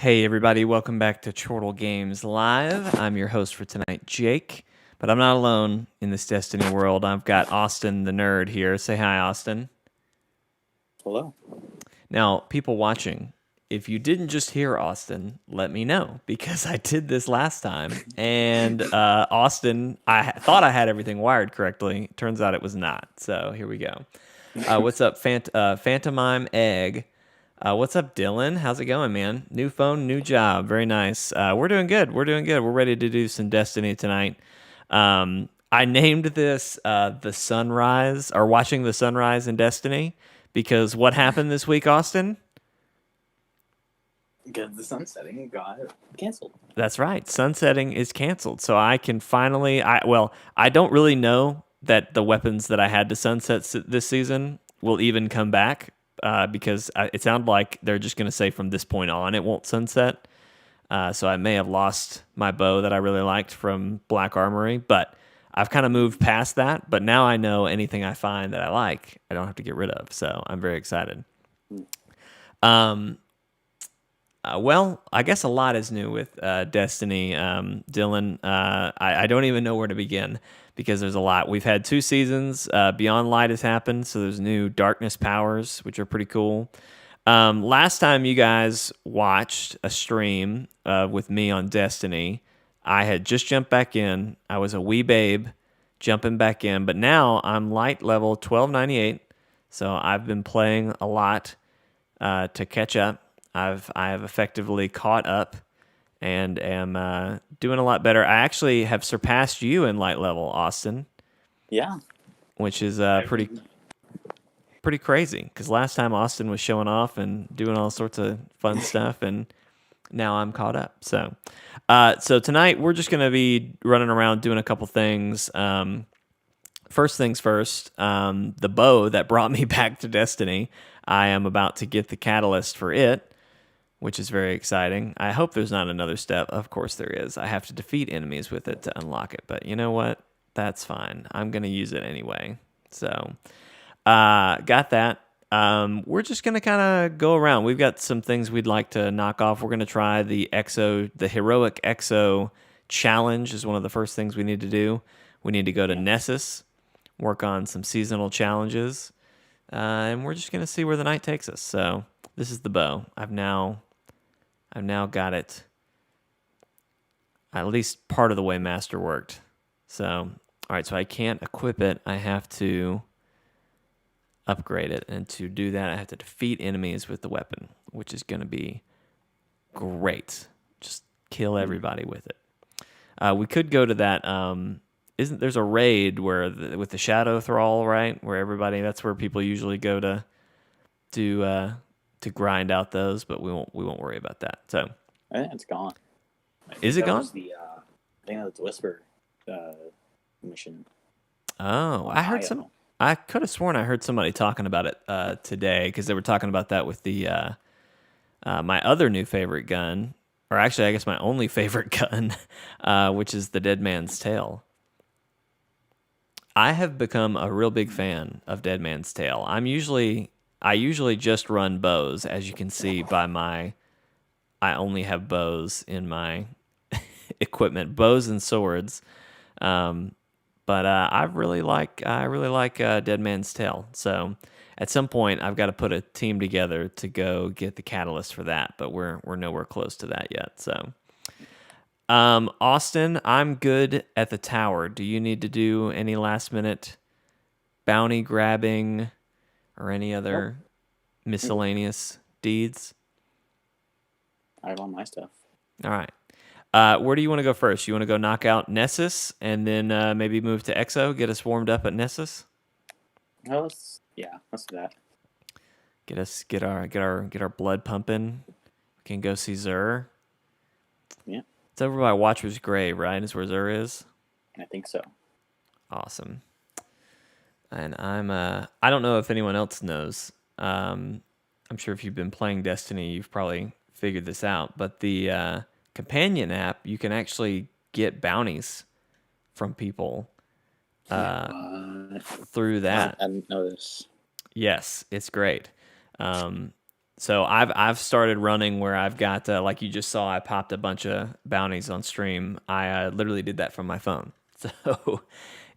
Hey everybody, welcome back to Chortle Games Live. I'm your host for tonight, Jake, but I'm not alone in this Destiny world. I've got Austin the nerd here. Say hi, Austin. Hello. Now, people watching, if you didn't just hear Austin, let me know because I did this last time. And Austin, thought I had everything wired correctly. Turns out it was not. So here we go. What's up, Phantomime Egg? What's up, Dylan? How's it going, man? New phone, new job. Very nice. We're doing good. We're doing good. We're ready to do some Destiny tonight. I named this the sunrise, or watching the sunrise in Destiny, because what happened this week, Austin? Because the sunsetting got canceled. That's right. Sunsetting is canceled. So I can finally, I don't really know that the weapons that I had to sunset this season will even come back because it sounded like they're just going to say from this point on it won't sunset. So I may have lost my bow that I really liked from Black Armory, but I've kind of moved past that. But now I know anything I find that I like, I don't have to get rid of. So I'm very excited. Um, well, I guess a lot is new with Destiny, Dylan. I don't even know where to begin because there's a lot. We've had 2 seasons. Beyond Light has happened, so there's new darkness powers, which are pretty cool. Last time you guys watched a stream with me on Destiny, I had just jumped back in. I was a wee babe jumping back in, but now I'm light level 1298, so I've been playing a lot to catch up. I have effectively caught up and am doing a lot better. I actually have surpassed you in light level, Austin. Yeah. Which is pretty crazy. Because last time Austin was showing off and doing all sorts of fun stuff, and now I'm caught up. So tonight we're just gonna be running around doing a couple things. First things first, the bow that brought me back to Destiny. I am about to get the catalyst for it, which is very exciting. I hope there's not another step. Of course there is. I have to defeat enemies with it to unlock it. But you know what? That's fine. I'm going to use it anyway. So, got that. We're just going to kind of go around. We've got some things we'd like to knock off. We're going to try the Heroic Exo Challenge is one of the first things we need to do. We need to go to Nessus, work on some seasonal challenges, and we're just going to see where the night takes us. So, this is the bow. I've now got it at least part of the way masterworked. So, all right, so I can't equip it. I have to upgrade it. And to do that, I have to defeat enemies with the weapon, which is going to be great. Just kill everybody with it. We could go to that. Isn't there's a raid where with the Shadow Thrall, right? Where that's where people usually go to grind out those, but we won't worry about that. So I think it's gone. Is it gone? I think that was the Whisper mission. Oh, I heard some. I could have sworn I heard somebody talking about it today because they were talking about that with the my other new favorite gun, or actually, I guess my only favorite gun, which is the Dead Man's Tale. I have become a real big fan of Dead Man's Tale. I usually just run bows, as you can see by I only have bows in my equipment, bows and swords. But I really like Dead Man's Tale. So at some point, I've got to put a team together to go get the catalyst for that. But we're nowhere close to that yet. So, Austin, I'm good at the tower. Do you need to do any last minute bounty grabbing or any other miscellaneous deeds? I have all my stuff. All right. Where do you want to go first? You want to go knock out Nessus and then maybe move to Exo, get us warmed up at Nessus? Let's do that. Get our blood pumping. We can go see Xur. Yeah. It's over by Watcher's Grave, right? Is where Xur is? I think so. Awesome. And I don't know if anyone else knows. I'm sure if you've been playing Destiny, you've probably figured this out, but the companion app, you can actually get bounties from people through that. I didn't know this. Yes, it's great. So I've started running where I've got like you just saw, I popped a bunch of bounties on stream. I literally did that from my phone. So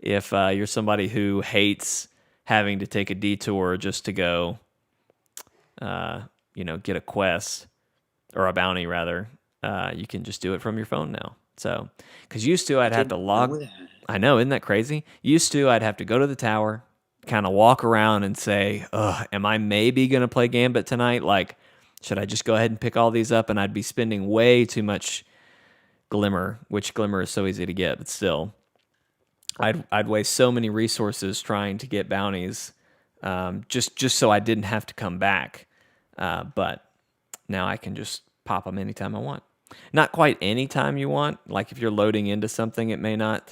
if you're somebody who hates having to take a detour just to go, get a quest or a bounty rather, you can just do it from your phone now. So because used to I'd have to log. I know, isn't that crazy? Used to I'd have to go to the tower, kind of walk around and say, am I maybe going to play Gambit tonight? Like, should I just go ahead and pick all these up? And I'd be spending way too much Glimmer, which Glimmer is so easy to get, but still. I'd waste so many resources trying to get bounties just so I didn't have to come back. But now I can just pop them anytime I want. Not quite anytime you want. Like if you're loading into something, it may not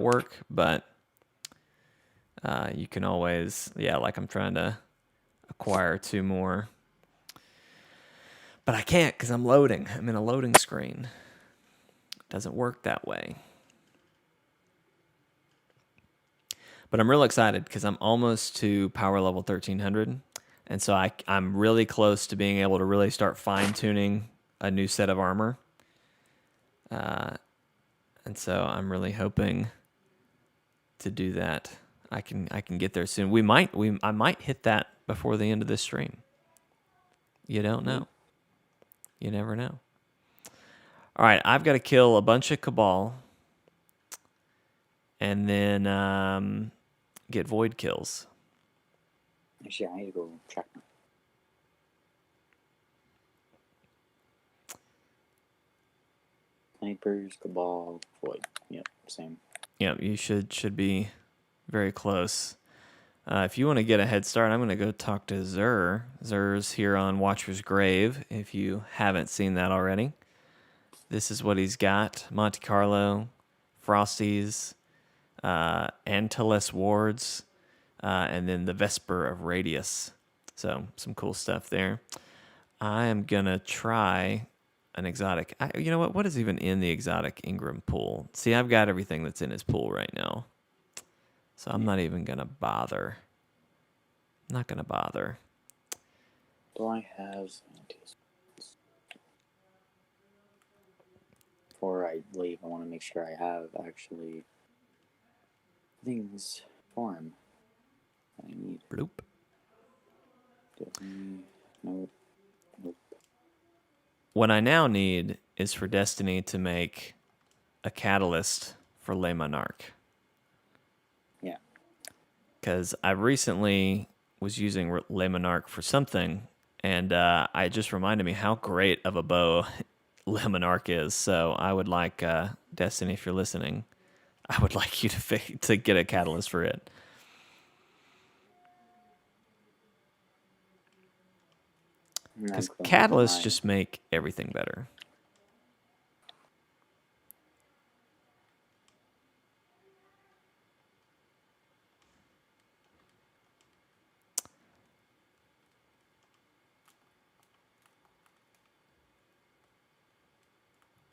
work, but you can always, like I'm trying to acquire 2 more. But I can't because I'm loading. I'm in a loading screen. It doesn't work that way. But I'm real excited because I'm almost to power level 1300. And so I'm really close to being able to really start fine-tuning a new set of armor. And so I'm really hoping to do that. I can get there soon. I might hit that before the end of this stream. You don't know. You never know. All right, I've got to kill a bunch of Cabal and then get void kills. Actually, I need to go check now. Snipers, Cabal, void. Yep, same. Yep, you should be very close. If you want to get a head start, I'm going to go talk to Zur. Zur's here on Watcher's Grave, if you haven't seen that already. This is what he's got. Monte Carlo, Frosties, Antilles Wards, and then the Vesper of Radius. So some cool stuff there. I am going to try an exotic. You know what? What is even in the exotic Ingram pool? See, I've got everything that's in his pool right now. So I'm not even going to bother. I'm not going to bother. Do I have... Before I leave, I want to make sure I have actually things for him that I need. Bloop. Nope. What I now need is for Destiny to make a catalyst for Le Monarch. Yeah. Because I recently was using Le Monarch for something, and it just reminded me how great of a bow Le Monarch is. So I would like, Destiny, if you're listening, I would like you to get a catalyst for it. Because catalysts just make everything better.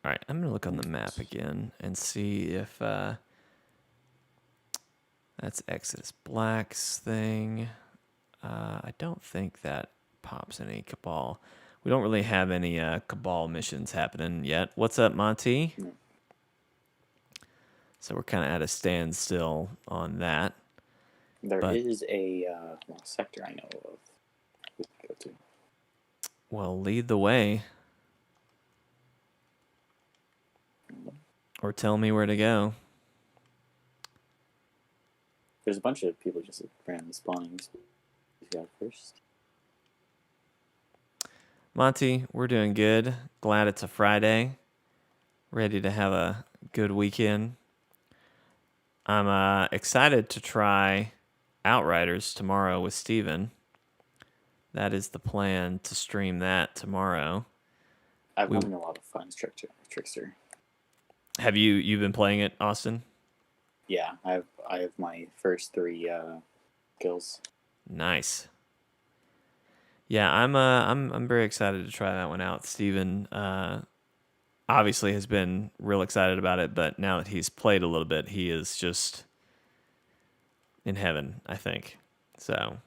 All right, I'm going to look on the map again and see if that's Exodus Black's thing. I don't think that pops any Cabal. We don't really have any Cabal missions happening yet. What's up, Monty? So we're kind of at a standstill on that. There is a sector I know of we can go to. Well, lead the way. Or tell me where to go. There's a bunch of people just randomly spawning. You got first. Monty, we're doing good. Glad it's a Friday. Ready to have a good weekend. I'm excited to try Outriders tomorrow with Steven. That is the plan, to stream that tomorrow. I've been having a lot of fun, Trickster. Have you been playing it, Austin? Yeah, I have my first 3 kills. Nice. Yeah, I'm very excited to try that one out. Steven obviously has been real excited about it, but now that he's played a little bit, he is just in heaven, I think. So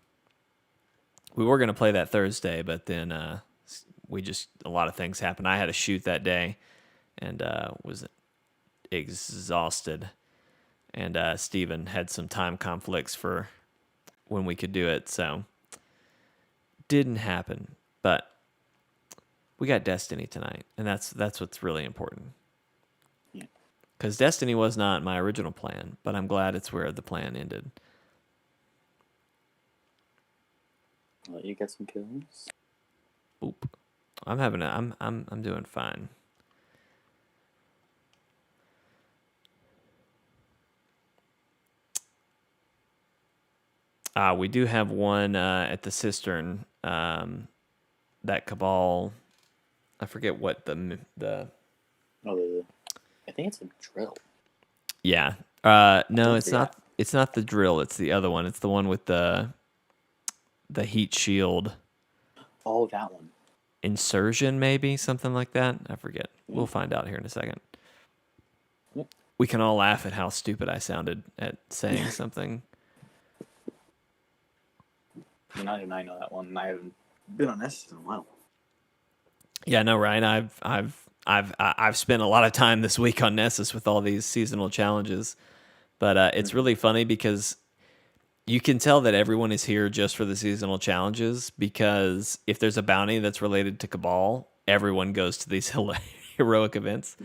we were gonna play that Thursday, but then a lot of things happened. I had to shoot that day, and was exhausted. And Steven had some time conflicts for when we could do it, so didn't happen. But we got Destiny tonight, and that's what's really important. Yeah. Because Destiny was not my original plan, but I'm glad it's where the plan ended. I'll let you get some kills. Boop. I'm doing fine. We do have one at the cistern. That Cabal. I forget what the. Oh, I think it's a drill. Yeah. No, it's not. It's not the drill. It's the other one. It's the one with the heat shield. Oh, that one. Insurgent, maybe something like that. I forget. We'll find out here in a second. Yep. We can all laugh at how stupid I sounded at saying something. Not even I know that one. I haven't been on this in a while. Yeah, no, Ryan. I've spent a lot of time this week on Nessus with all these seasonal challenges, but it's really funny because you can tell that everyone is here just for the seasonal challenges, because if there's a bounty that's related to Cabal, everyone goes to these heroic events.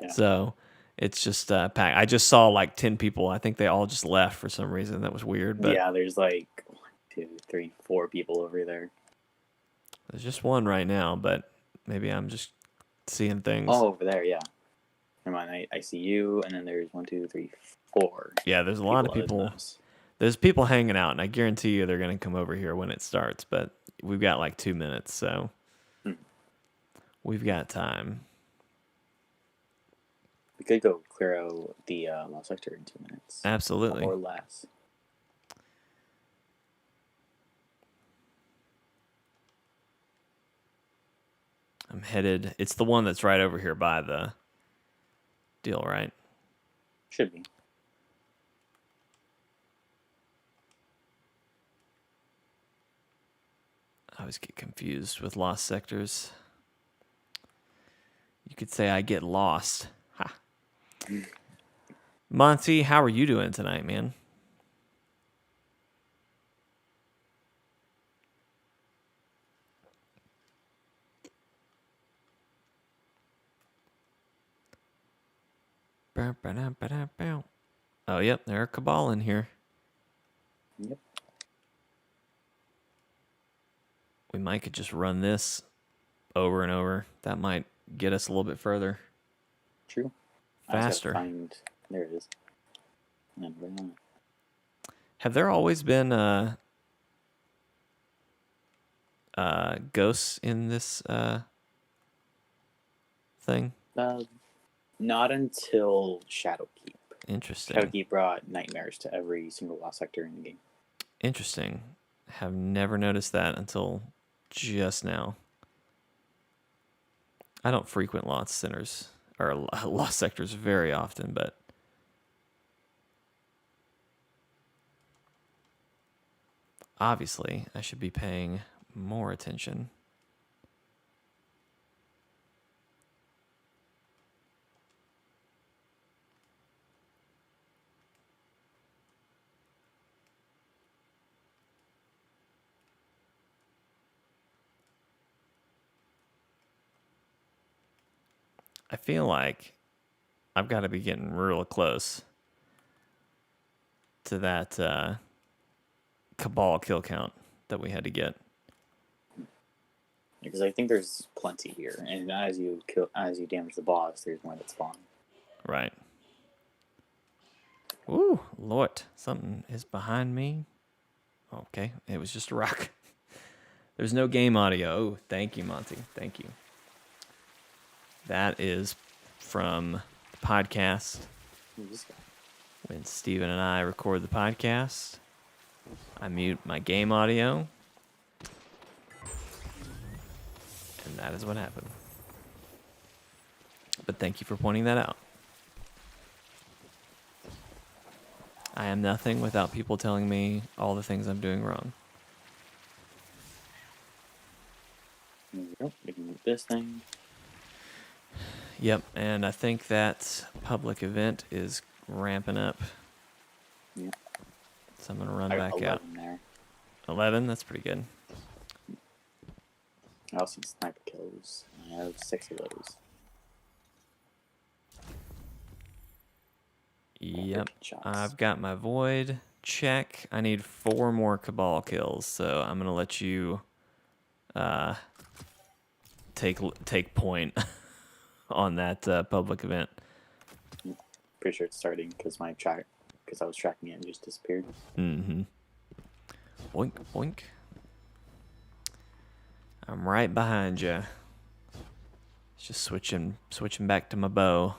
Yeah. So it's just packed. I just saw like 10 people. I think they all just left for some reason. That was weird. But yeah, there's like 1, 2, 3, 4 people over there. There's just one right now, but maybe I'm just seeing things. Oh, over there, yeah. Never mind, I see you, and then there's 1, 2, 3, 4. Yeah, there's a lot of people. There's people hanging out, and I guarantee you they're going to come over here when it starts, but we've got like 2 minutes, so we've got time. We could go clear out the lost sector in 2 minutes. Absolutely. Or less. I'm headed. It's the one that's right over here by the deal, right? Should be. I always get confused with lost sectors. You could say I get lost. Ha. Monty, how are you doing tonight, man? Oh, yep, there are Cabal in here. Yep. We might could just run this over and over. That might get us a little bit further. True. Faster. There it is. Have there always been ghosts in this thing? Not until Shadowkeep. Interesting. Shadowkeep brought nightmares to every single lost sector in the game. Interesting. Have never noticed that until just now. I don't frequent lost centers or lost sectors very often, but obviously I should be paying more attention. I feel like I've got to be getting real close to that Cabal kill count that we had to get. Because I think there's plenty here, and as you damage the boss, there's more that spawn. Right. Ooh, Lord, something is behind me. Okay, it was just a rock. There's no game audio. Oh, thank you, Monty. Thank you. That is from the podcast. When Steven and I record the podcast, I mute my game audio. And that is what happened. But thank you for pointing that out. I am nothing without people telling me all the things I'm doing wrong. this thing. Yep, and I think that public event is ramping up. Yeah. So I'm going to run I back got out. 11 there. 11? That's pretty good. I also need sniper kills. I have 6 of those. Yep. Shots. I've got my void. Check. I need 4 more Cabal kills, so I'm going to let you take point on that public event. Pretty sure it's starting because I was tracking it and just disappeared. Mm-hmm. Boink, boink. I'm right behind you. Just switching back to my bow.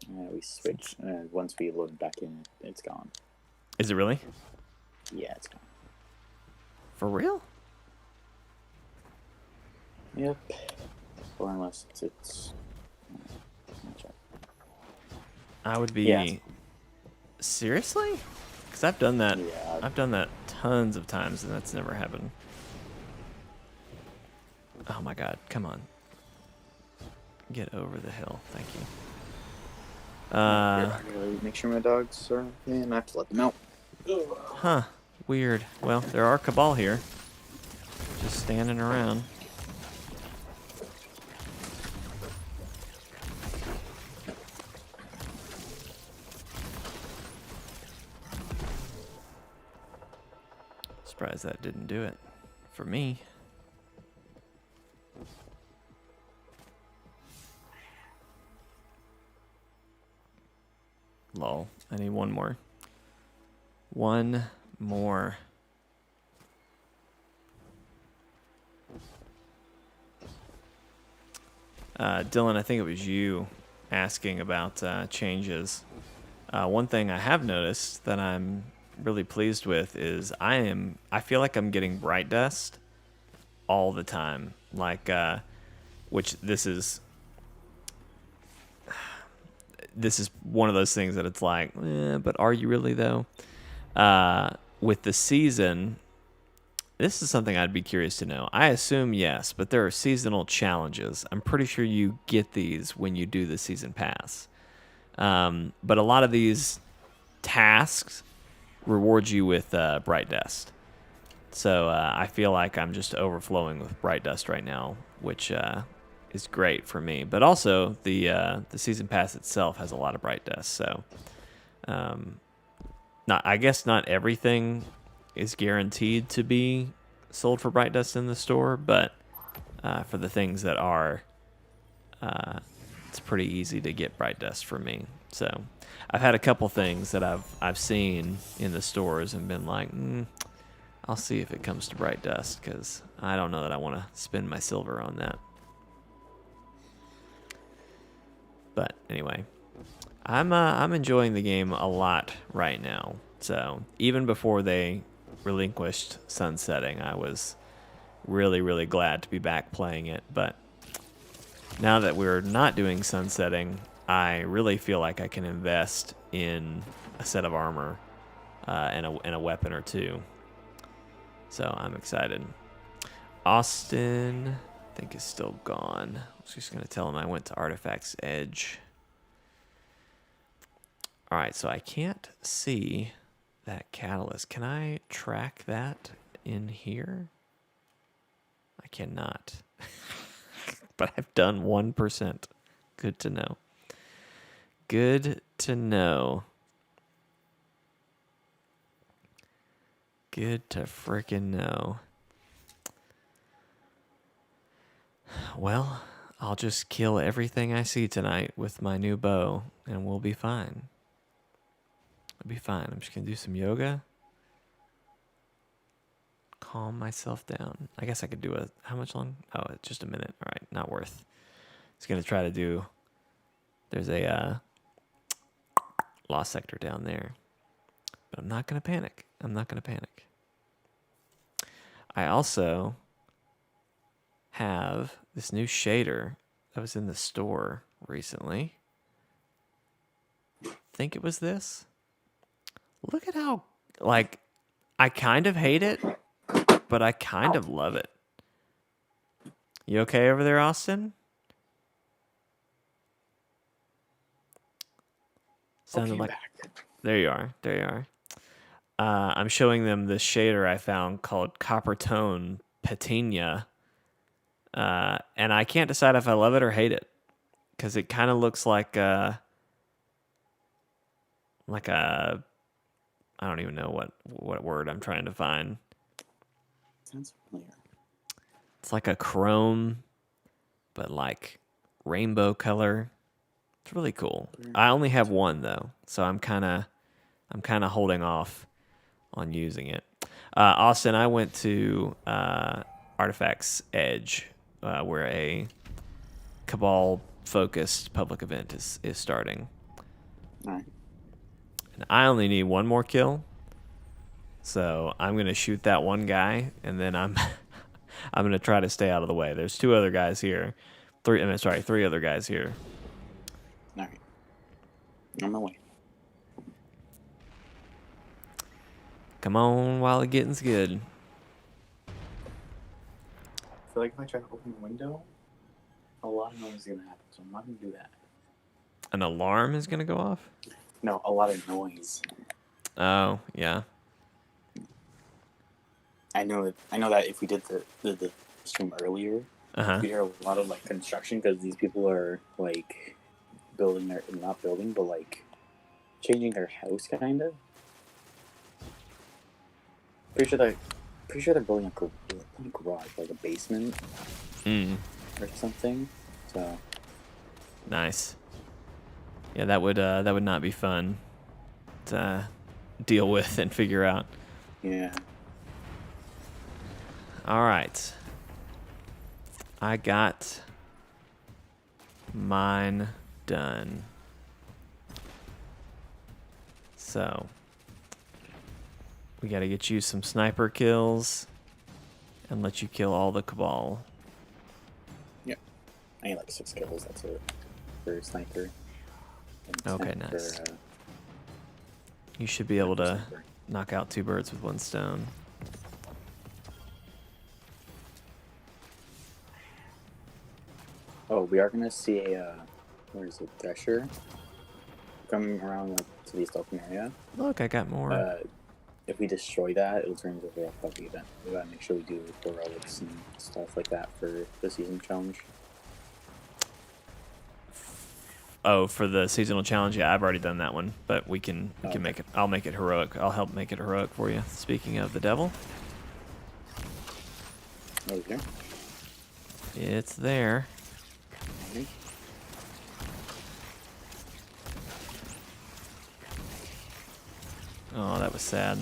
We switch. Once we load back in, it's gone. Is it really? Yeah, it's gone. For real? Yep. Or unless it's I would be. Yeah. Seriously? Because I've done that. Yeah. I've done that tons of times, and that's never happened. Oh my god! Come on. Get over the hill. Thank you. Make sure my dogs are in. I have to let them out. Huh. Weird. Well, there are Cabal here. Just standing around. Surprised that didn't do it for me. Lol. I need one more. One more. Dylan, I think it was you asking about changes. One thing I have noticed that I'm really pleased with is I feel like I'm getting bright dust all the time. Like, which this is one of those things that it's like, but are you really though? With the season, this is something I'd be curious to know. I assume yes, but there are seasonal challenges. I'm pretty sure you get these when you do the season pass. But a lot of these tasks reward you with bright dust. So I feel like I'm just overflowing with bright dust right now, which is great for me. But also the season pass itself has a lot of bright dust. So I guess not everything is guaranteed to be sold for bright dust in the store, but for the things that are, it's pretty easy to get bright dust for me. So I've had a couple things that I've seen in the stores and been like, I'll see if it comes to bright dust, because I don't know that I want to spend my silver on that. But anyway, I'm enjoying the game a lot right now. So even before they relinquished sunsetting, I was really, really glad to be back playing it. But now that we're not doing sunsetting, I really feel like I can invest in a set of armor and a weapon or two. So I'm excited. Austin, I think, is still gone. I was just going to tell him I went to Artifact's Edge. All right, so I can't see that catalyst. Can I track that in here? I cannot. But I've done 1%. Good to know. Good to know. Good to frickin' know. Well, I'll just kill everything I see tonight with my new bow, and we'll be fine. I'll be fine. I'm just going to do some yoga. Calm myself down. I guess I could do how much long? Oh, just a minute. All right, not worth. Just going to try to do, there's a lost sector down there. But I'm not going to panic. I'm not going to panic. I also have this new shader that was in the store recently. I think it was this. Look at how, like, I kind of hate it, but I kind of love it. You okay over there, Austin? Sounded like back. There you are. There you are. I'm showing them the shader I found called Copper Tone Patina, and I can't decide if I love it or hate it because it kind of looks like a I don't even know what word I'm trying to find. Sounds familiar. It's like a chrome, but like rainbow color. It's really cool. I only have one though, so I'm kind of holding off on using it. Austin, I went to Artifacts Edge, where a Cabal focused public event is starting. All right. And I only need one more kill, so I'm gonna shoot that one guy, and then I'm I'm gonna try to stay out of the way. There's two other guys here, three other guys here. All right. On my way. Come on while it getting's good. I feel like if I try to open the window, a lot of noise is gonna happen, so I'm not gonna do that. An alarm is gonna go off? No, a lot of noise. Oh, yeah. I know that if we did the stream earlier, Uh-huh. we hear a lot of like construction because these people are like building not building, but like changing their house kind of. Pretty sure they're building a garage, like a basement or something. So Nice. Yeah, that would not be fun to deal with and figure out. yeah. All right. I got mine done. So, we got to get you some sniper kills and let you kill all the Cabal. Yeah. I need like 6 kills, that's it. For sniper. Okay, nice. You should be able to knock out 2 birds with 1 stone. Oh, we are gonna see a where is it? Thresher coming around like to the East open area. Look, I got more. If we destroy that, it'll turn into a public event. We gotta make sure we do heroics and stuff like that for the season challenge. Oh, for the seasonal challenge, yeah, I've already done that one, but we can make it. I'll make it heroic. I'll help make it heroic for you. Speaking of the devil, Okay. it's there. Okay. Oh, that was sad.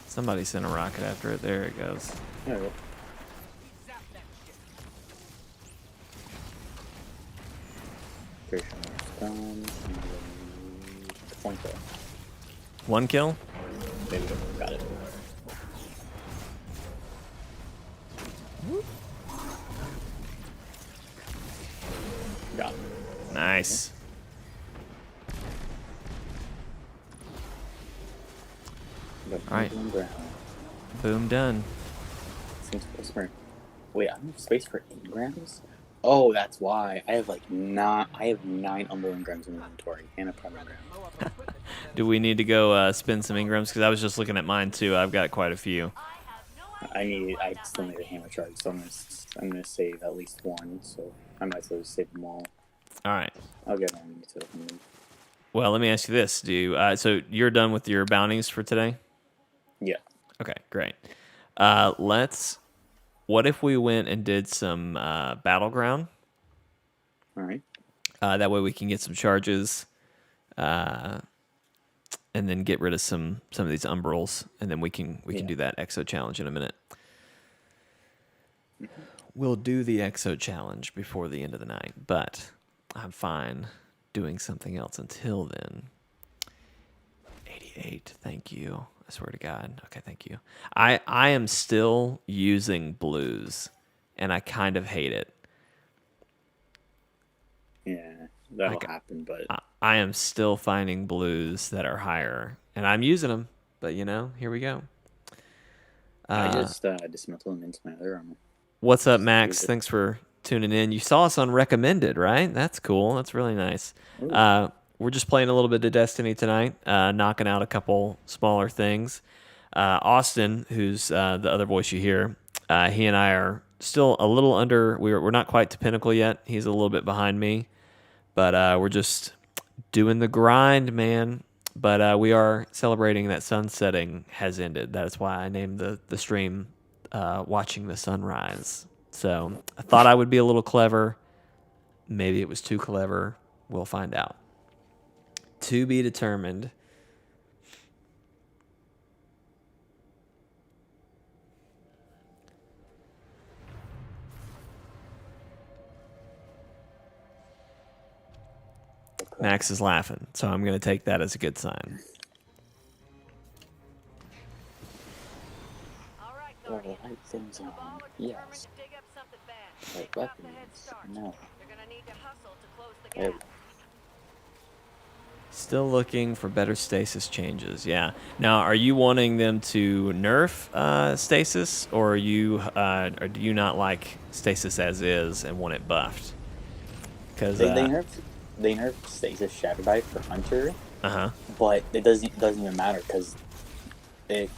Somebody sent a rocket after it. There it goes. There we go. Done. Point there. 1 kill. There we go. Got it. Got it. Nice. All right. Boom, done. Seems space for. Wait, I don't have space for engrams. Oh, that's why I have like not. I have 9 umber engrams in inventory and a prime engram. Do we need to go spin some engrams? Because I was just looking at mine too. I've got quite a few. I still need a hammer charge, so I'm gonna save at least 1. So I might as well just save them all. All right. I'll get on to them. Well, let me ask you this: so you're done with your bounties for today? Yeah. Okay, great. What if we went and did some Battleground? All right. That way we can get some charges, and then get rid of some of these umbrals, and then we can do that exo challenge in a minute. We'll do the exo challenge before the end of the night, but I'm fine doing something else until then. 88, thank you. I swear to God. Okay, thank you. I am still using blues, and I kind of hate it. Yeah, that'll happen, but I am still finding blues that are higher, and I'm using them, but here we go. I just dismantled him into my other armor. What's up, Max? Thanks for tuning in. You saw us on Recommended, right? That's cool. That's really nice. We're just playing a little bit of Destiny tonight, knocking out a couple smaller things. Austin, who's the other voice you hear, he and I are still a little under. We're not quite to pinnacle yet. He's a little bit behind me, but we're just doing the grind, man. But we are celebrating that sun setting has ended. That is why I named the stream watching the sunrise. So I thought I would be a little clever. Maybe it was too clever. We'll find out. To be determined. Max is laughing, so I'm going to take that as a good sign. Well, the light things on. Yes. Like weapons. No. There we go. Still looking for better stasis changes. Yeah. Now, are you wanting them to nerf stasis, or or do you not like stasis as is and want it buffed? Because they nerfed Stasis Shadow Dive for Hunter. Uh-huh. But it doesn't even matter because the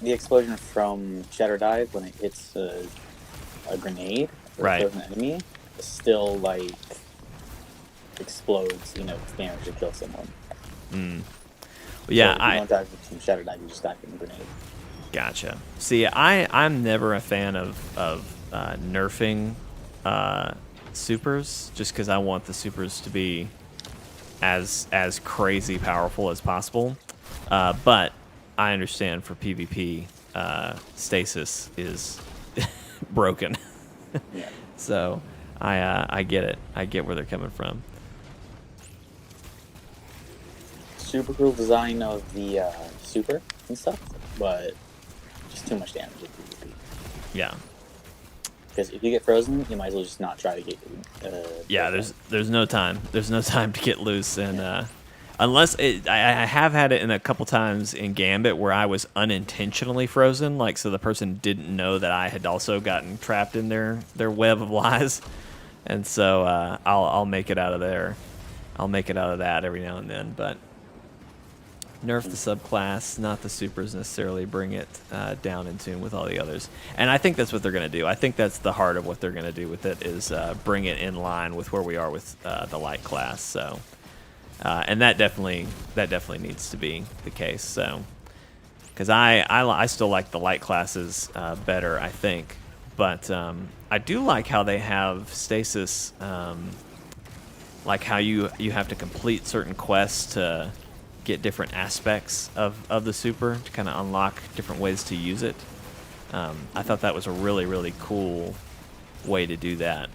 explosion from Shadow Dive when it hits a grenade right, an enemy still like explodes. You know, damage to kill someone. Well, yeah, so if you don't dive from Shadow Dive, you just dive from a grenade. Gotcha. See, I'm never a fan of nerfing supers, just because I want the supers to be as crazy powerful as possible. But I understand for PvP, stasis is broken. Yeah. So I get it. I get where they're coming from. Super cool design of the super and stuff, but just too much damage in PvP. Yeah. Because if you get frozen, you might as well just not try to get. Yeah, there's no time. There's no time to get loose, and unless I have had it in a couple times in Gambit where I was unintentionally frozen, like so the person didn't know that I had also gotten trapped in their web of lies, and so I'll make it out of there. I'll make it out of that every now and then, but nerf the subclass, not the supers necessarily. Bring it down in tune with all the others, and I think that's what they're going to do. I think that's the heart of what they're going to do with it is bring it in line with where we are with the light class. So, and that definitely needs to be the case. So, because I still like the light classes better, I think, but I do like how they have stasis, like how you have to complete certain quests to get different aspects of the super to kind of unlock different ways to use it. I thought that was a really cool way to do that.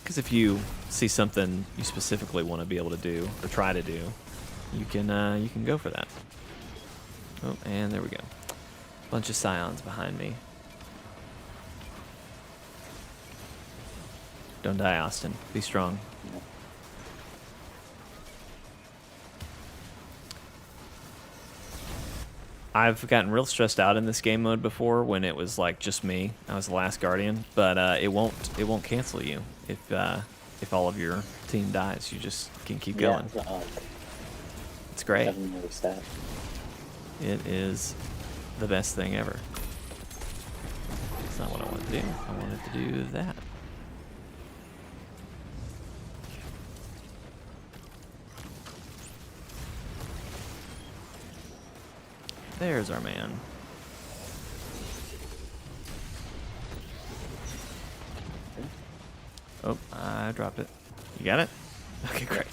Because if you see something you specifically want to be able to do or try to do, you can go for that. Oh, and there we go. Bunch of scions behind me. Don't die, Austin. Be strong. I've gotten real stressed out in this game mode before when it was like just me. I was the last guardian, but it won't cancel you if all of your team dies. You just can keep going. It's great. It is the best thing ever. That's not what I want to do. I wanted to do that. There's our man. Oh, I dropped it. You got it? Okay, great.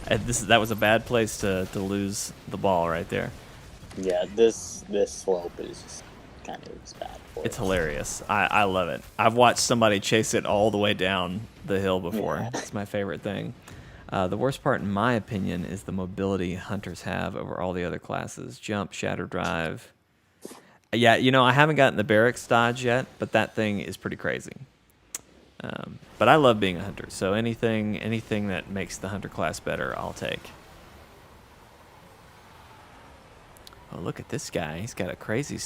That was a bad place to lose the ball right there. Yeah, this slope is just kind of bad for It's hilarious. I love it. I've watched somebody chase it all the way down the hill before. Yeah. It's my favorite thing. The worst part, in my opinion, is the mobility hunters have over all the other classes. Jump, shatter drive. Yeah, I haven't gotten the barracks dodge yet, but that thing is pretty crazy. But I love being a hunter, so anything that makes the hunter class better, I'll take. Oh, look at this guy. He's got a crazy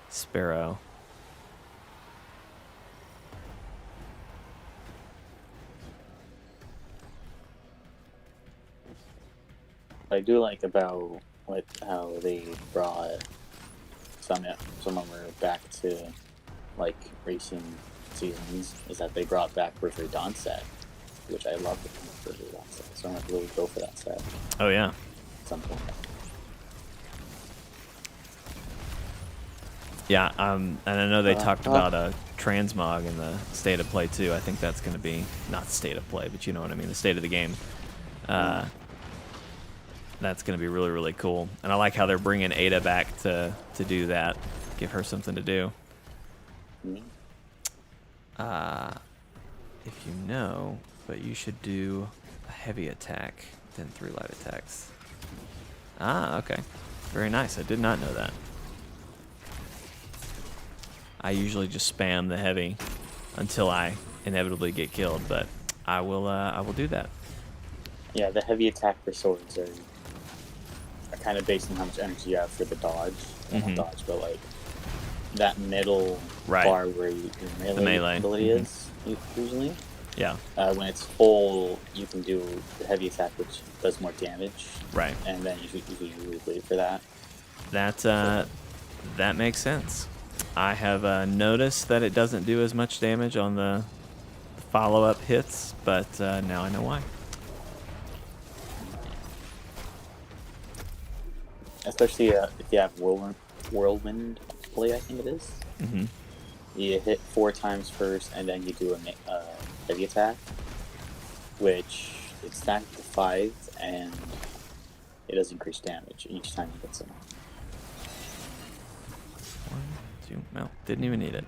Sparrow. I do like about how they brought some of them back to like racing seasons is that they brought back River Dawn set, which I love the River Dawn set. So I'm gonna really go for that set Oh yeah. at some point. Yeah, and I know they talked about a transmog in the state of play too. I think that's going to be not state of play, but you know what I mean, the state of the game. That's going to be really, really cool. And I like how they're bringing Ada back to do that, give her something to do. If you know, but you should do a heavy attack, then 3 light attacks. Ah, okay. Very nice. I did not know that. I usually just spam the heavy until I inevitably get killed, but I will do that. Yeah, the heavy attack for swords are kind of based on how much energy you have for the dodge. Not dodge, but like that middle bar where your melee ability is usually. Yeah. When it's full, you can do the heavy attack, which does more damage. Right. And then you usually wait for that. That makes sense. I have noticed that it doesn't do as much damage on the follow-up hits, but now I know why. Especially if you have whirlwind play, I think it is. You hit 4 times first, and then you do a heavy attack, which it's stacked to 5, and it does increase damage each time you hit someone. 1, 2, no, didn't even need it.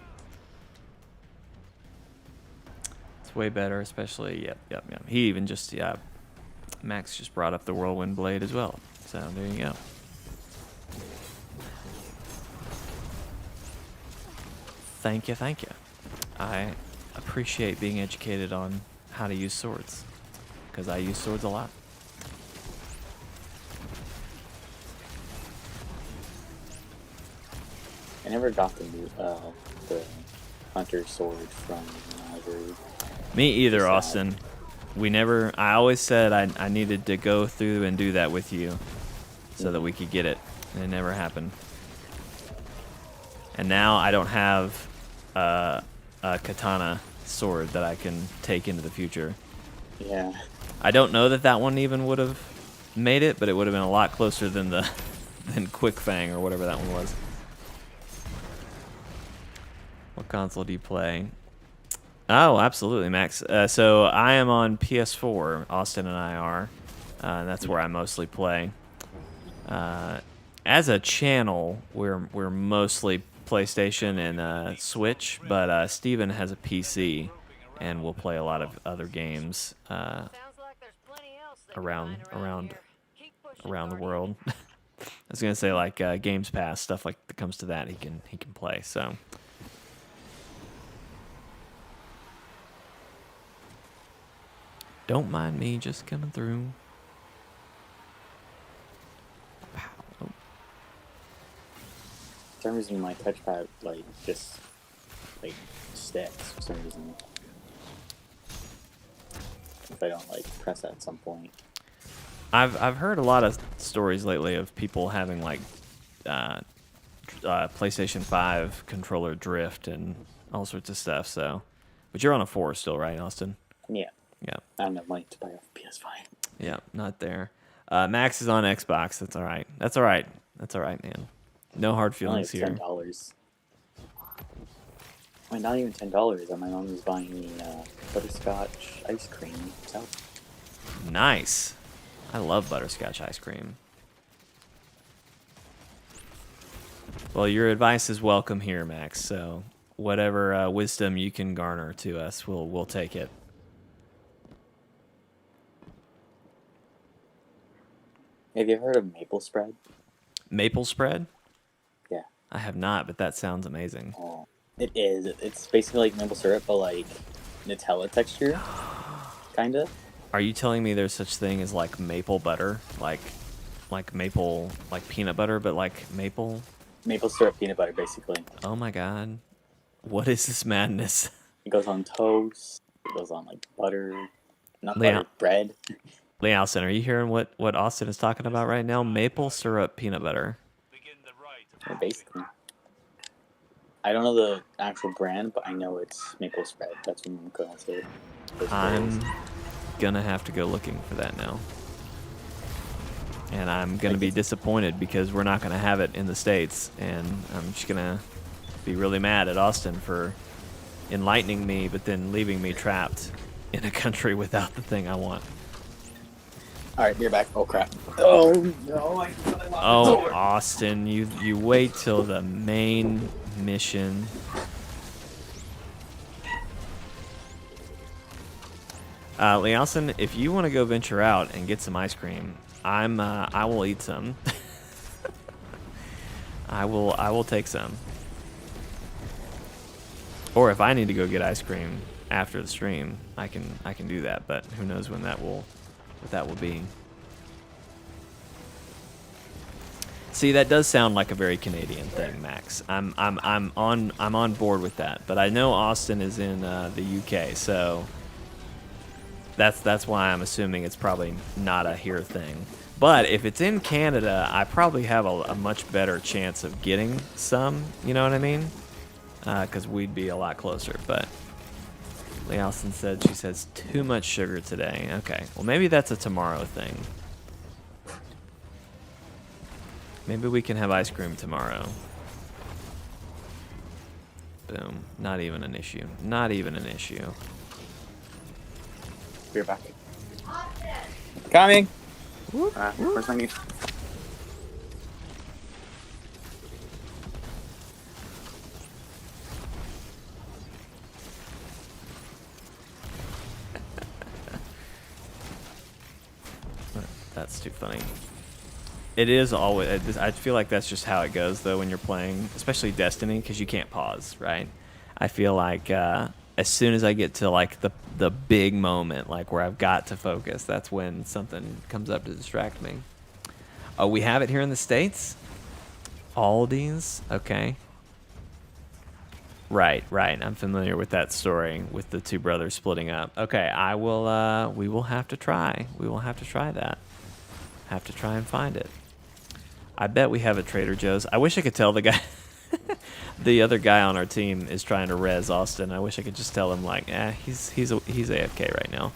It's way better, especially, yep. He even just, Max just brought up the Whirlwind Blade as well, so there you go. Thank you. I appreciate being educated on how to use swords, because I use swords a lot. I never got the hunter sword from either. Me either, Austin. I always said I needed to go through and do that with you so that we could get it, and it never happened. And now I don't have a katana sword that I can take into the future. Yeah. I don't know that one even would have made it, but it would have been a lot closer than Quick Fang or whatever that one was. What console do you play? Oh, absolutely, Max. So I am on PS4. Austin and I are. And that's where I mostly play. As a channel, we're mostly PlayStation and Switch, but Steven has a PC, and we'll play a lot of other games around the world. I was gonna say like Games Pass stuff like that comes to that he can play. So. Don't mind me just coming through. For some reason, my touchpad just sticks. For some reason, if I don't press that at some point. I've heard a lot of stories lately of people having PlayStation 5 controller drift and all sorts of stuff. So, but you're on a 4 still, right, Austin? Yeah. Yeah. I don't have money to buy a PS5. Yeah, not there. Max is on Xbox. That's all right. That's all right, man. No hard feelings here. $10. I mean, not even $10. My mom was buying me butterscotch ice cream. So. Nice. I love butterscotch ice cream. Well, your advice is welcome here, Max. So whatever wisdom you can garner to us, we'll take it. Have you heard of maple spread? Maple spread? Yeah. I have not, but that sounds amazing. Oh, it is. It's basically like maple syrup, but like Nutella texture, kind of. Are you telling me there's such thing as like maple butter? like maple, like peanut butter, but like maple. Maple syrup peanut butter, basically. Oh my god, what is this madness? It goes on toast. It goes on like butter, not Leon, butter, bread. Leonson, are you hearing what Austin is talking about right now? Maple syrup peanut butter. Yeah, basically. I don't know the actual brand, but I know it's maple spread. That's what I'm going to say. I'm gonna have to go looking for that now. And I'm gonna be disappointed because we're not gonna have it in the States, and I'm just gonna be really mad at Austin for enlightening me, but then leaving me trapped in a country without the thing I want. Alright, you're back. Oh crap. Oh no, Oh, Austin, you wait till the main mission. Leonson, if you want to go venture out and get some ice cream, I will eat some. I will take some. Or if I need to go get ice cream after the stream, I can do that, but who knows what that will be. See, that does sound like a very Canadian thing, Max. I'm on board with that, but I know Austin is in the UK, so that's why I'm assuming it's probably not a here thing. But if it's in Canada, I probably have a much better chance of getting some. You know what I mean? Because we'd be a lot closer. But Lealson said she says too much sugar today. Okay, well maybe that's a tomorrow thing. Maybe we can have ice cream tomorrow. Boom. Not even an issue. Not even an issue. You're back. Coming! Where's my meat? That's too funny. It is always. I feel like that's just how it goes, though, when you're playing, especially Destiny, because you can't pause, right? I feel like as soon as I get to like the big moment, like where I've got to focus, that's when something comes up to distract me. Oh, we have it here in the States? Aldi's? Okay. Right. I'm familiar with that story with the two brothers splitting up. Okay, I will. We will have to try. We will have to try that. Have to try and find it. I bet we have a Trader Joe's. I wish I could tell the guy, the other guy on our team is trying to res Austin. I wish I could just tell him like, he's AFK right now.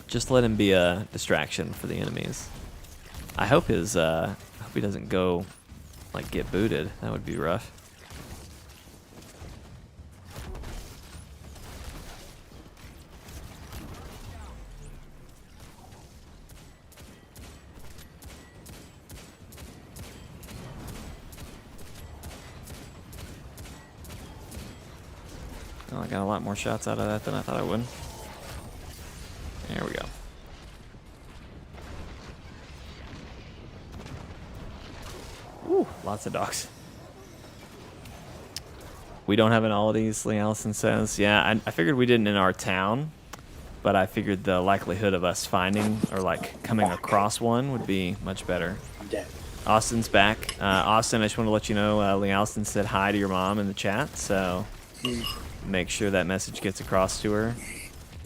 Just let him be a distraction for the enemies. I hope he doesn't go like get booted. That would be rough. Oh, I got a lot more shots out of that than I thought I would. There we go. Ooh, lots of dogs. We don't have an Aldi's, Lee Allison says. Yeah, I figured we didn't in our town, but I figured the likelihood of us finding or like coming across one would be much better. I'm dead. Austin's back. Austin, I just want to let you know, Lee Allison said hi to your mom in the chat, so make sure that message gets across to her.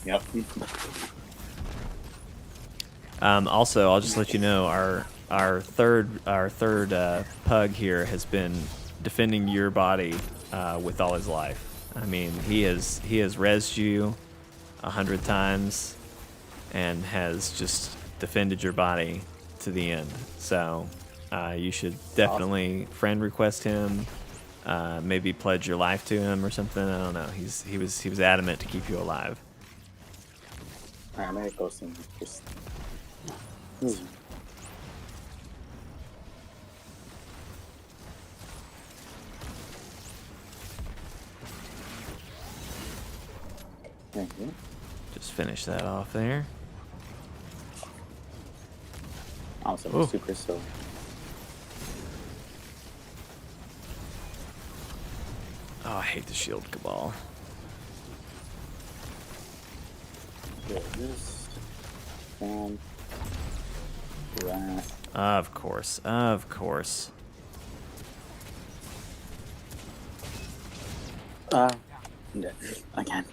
Yep. Also, I'll just let you know our third pug here has been defending your body with all his life. I mean, he has rezzed you 100 times and has just defended your body to the end. So you should definitely friend request him. Maybe pledge your life to him or something. I don't know. He was adamant to keep you alive. Alright, I'm gonna go some just. Thank you. Just finish that off there. Awesome, super slow. Oh, I hate the shield Cabal. Yeah, this. Rat. Of course. Of course. I'm dead. Again.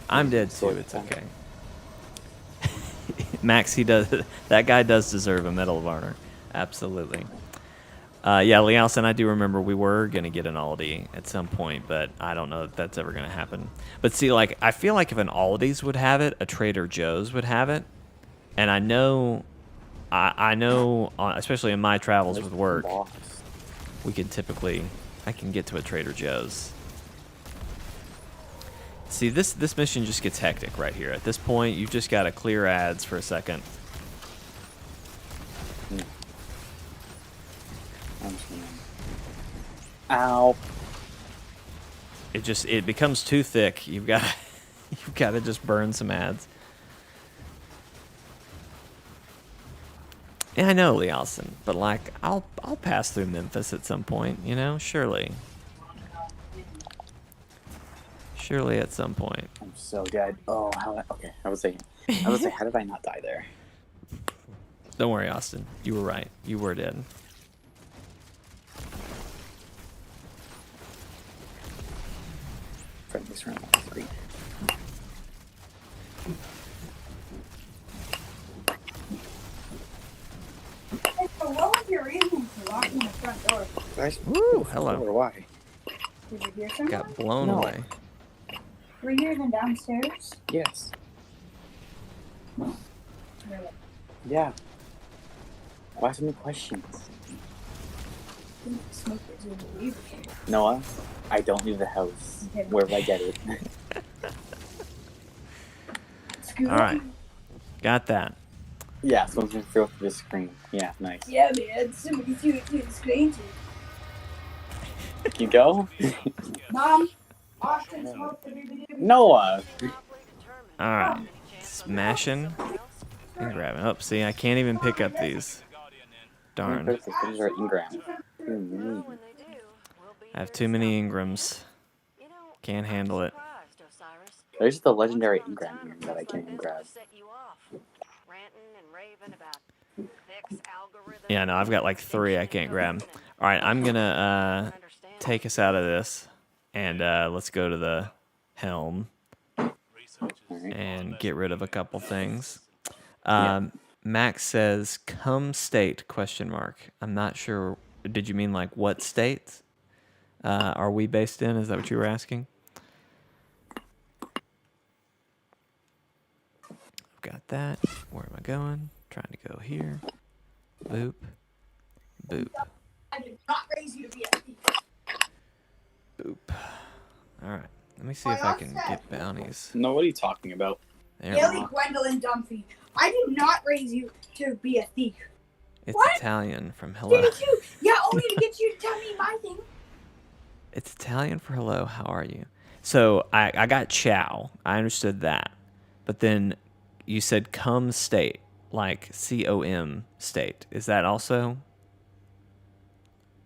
I'm dead too. It's okay. Max, he does. That guy does deserve a Medal of Honor. Absolutely. Yeah, Liaosin, I do remember we were going to get an Aldi at some point, but I don't know if that's ever going to happen. But see, like, I feel like if an Aldi's would have it, a Trader Joe's would have it. And I know, especially in my travels with work, we can typically, I can get to a Trader Joe's. See, this mission just gets hectic right here. At this point, you've just got to clear ads for a second. Ow. It becomes too thick. You've got to just burn some ads. Yeah, I know, Liaosin, but like I'll pass through Memphis at some point, you know, surely. Surely at some point. I'm so dead. Oh, okay. I was saying, how did I not die there? Don't worry, Austin. You were right. You were dead. Friendly's round 3. What was your reason for locking the front door? Guys, Woo, hello. Or why? Did you hear something? Got blown No. away. Were you even downstairs? Yes. Really? Yeah. Why so many questions? Didn't smoke it to the leave here. Noah, I don't leave the house. Okay. Where will I get it? Scoot All right. Got that. Yeah, someone's gonna throw it through the screen. Yeah, nice. Yeah, man. Somebody threw it through the screen too. You go? Mom, Austin smoked the baby. Noah! All right. Smashing and grabbing. Oh, see, I can't even pick up these. Darn. These are Ingram. I have too many Ingrams. Can't handle it. There's the legendary Ingram here that I can't even grab. Yeah, no, I've got like 3 I can't grab. All right, I'm going to take us out of this, and let's go to the Helm and get rid of a couple things. Max says, come state, question mark. I'm not sure. Did you mean like what state are we based in? Is that what you were asking? I've got that. Where am I going? Trying to go here. Boop. Boop. I did not raise you to be a thief. Boop. All right. Let me see if I can get bounties. No, what are you talking about? There we Haley go. Gwendolyn Dunphy. I did not raise you to be a thief. It's What? Italian from hello. Didn't you? Yeah, only to get you to tell me my thing. It's Italian for hello. How are you? So I got ciao. I understood that. But then you said come state, like C-O-M state. Is that also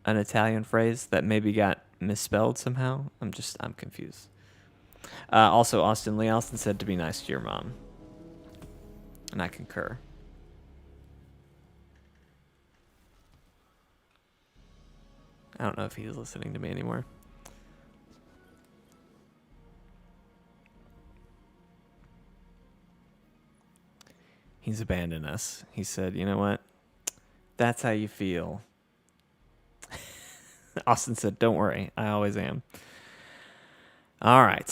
an Italian phrase that maybe got misspelled somehow? I'm confused. Also, Austin Lee Austin said to be nice to your mom. And I concur. I don't know if he's listening to me anymore. He's abandoned us. He said, you know what? That's how you feel. Austin said, don't worry. I always am. All right.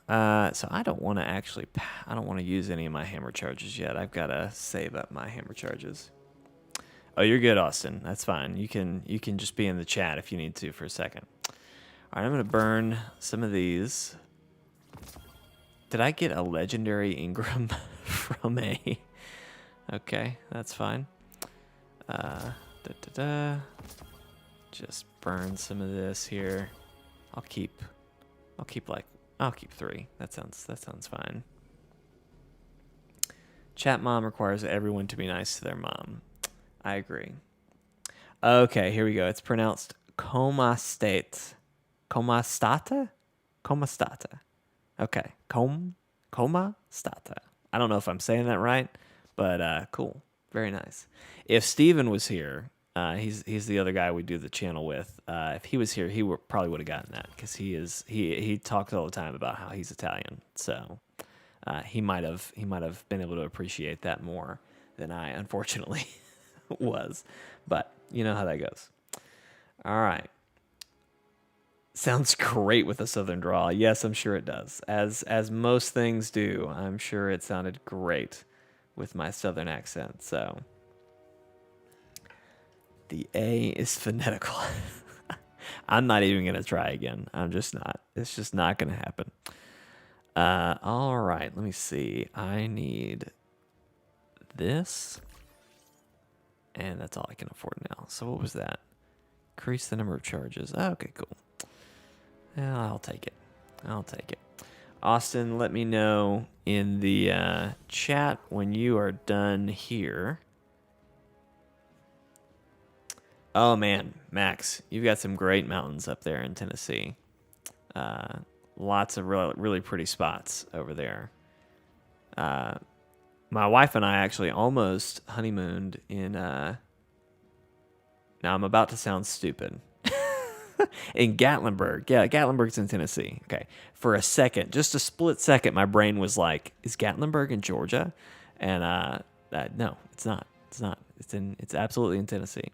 So I don't want to use any of my hammer charges yet. I've got to save up my hammer charges. Oh, you're good, Austin. That's fine. You can just be in the chat if you need to for a second. All right, I'm going to burn some of these. Did I get a legendary Ingram from a... Okay, that's fine. Just burn some of this here. I'll keep 3. That sounds fine. Chat mom requires everyone to be nice to their mom. I agree. Okay, here we go. It's pronounced comastate. Comastata? Comastata. Okay. Comastata. I don't know if I'm saying that right, But cool, very nice. If Steven was here, he's the other guy we do the channel with. If he was here, probably would have gotten that because he talks all the time about how he's Italian. So he might have been able to appreciate that more than I unfortunately was. But you know how that goes. All right. Sounds great with a southern drawl. Yes, I'm sure it does. As most things do, I'm sure it sounded great with my southern accent. So the A is phonetical. I'm not even going to try again. I'm just not. It's just not going to happen. All right, let me see. I need this. And that's all I can afford now. So what was that? Increase the number of charges. Oh, okay, cool. Yeah, I'll take it. I'll take it. Austin, let me know in the chat when you are done here. Oh, man, Max, you've got some great mountains up there in Tennessee. Lots of really pretty spots over there. My wife and I actually almost honeymooned in... now, I'm about to sound stupid. In Gatlinburg. Yeah, Gatlinburg's in Tennessee. Okay. For a second, just a split second, my brain was like, is Gatlinburg in Georgia? And no, it's not. It's not. It's absolutely in Tennessee.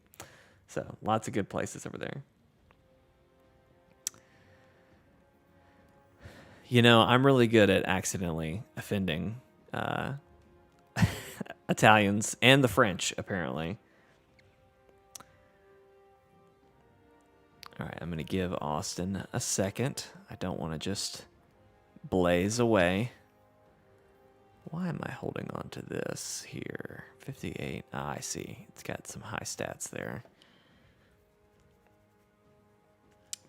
So lots of good places over there. You know, I'm really good at accidentally offending Italians and the French, apparently. All right, I'm going to give Austin a second. I don't want to just blaze away. Why am I holding on to this here? 58. Ah, I see. It's got some high stats there.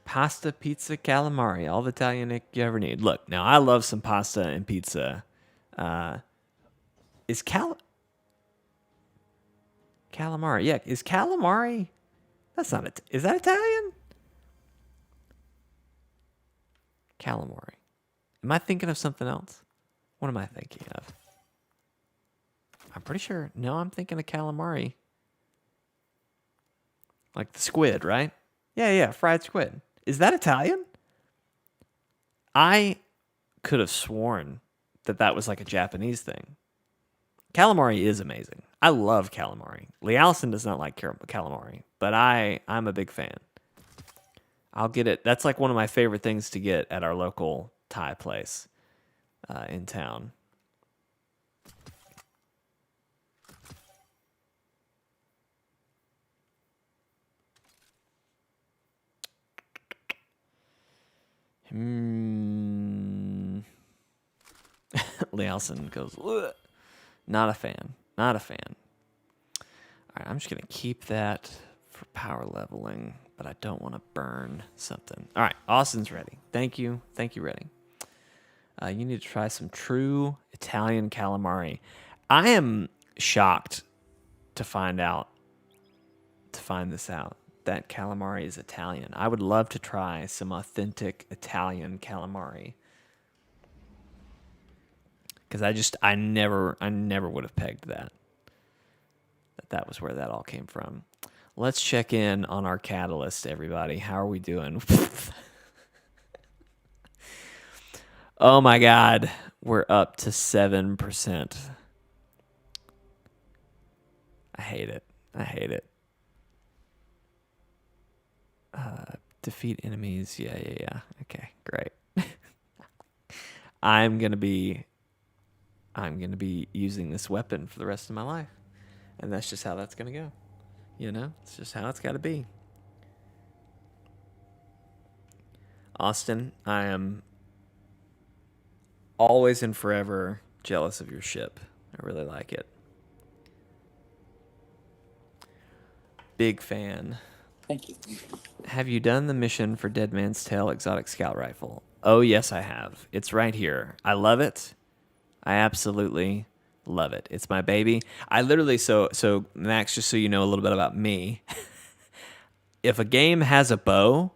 Pasta, pizza, calamari. All the Italian you ever need. Look, now I love some pasta and pizza. Is calamari? Yeah, is calamari? That's not it. Is that Italian? Calamari. Am I thinking of something else? What am I thinking of? I'm pretty sure. No, I'm thinking of calamari. Like the squid, right? Yeah, fried squid. Is that Italian? I could have sworn that was like a Japanese thing. Calamari is amazing. I love calamari. Lee Allison does not like calamari, but I'm a big fan. I'll get it. That's like one of my favorite things to get at our local Thai place in town. Lee Allison goes, ugh. Not a fan. Not a fan. All right, I'm just going to keep that for power leveling, but I don't want to burn something. All right, Austin's ready. Thank you. Thank you, ready. You need to try some true Italian calamari. I am shocked to find this out, that calamari is Italian. I would love to try some authentic Italian calamari. Because I never would have pegged that was where that all came from. Let's check in on our catalyst, everybody. How are we doing? Oh my God, we're up to 7%. I hate it. Defeat enemies. Yeah. Okay, great. I'm gonna be using this weapon for the rest of my life. And that's just how that's going to go. You know? It's just how it's got to be. Austin, I am always and forever jealous of your ship. I really like it. Big fan. Thank you. Have you done the mission for Dead Man's Tale Exotic Scout Rifle? Oh, yes, I have. It's right here. I love it. I absolutely love it. It's my baby. I literally, so Max, just so you know a little bit about me, if a game has a bow,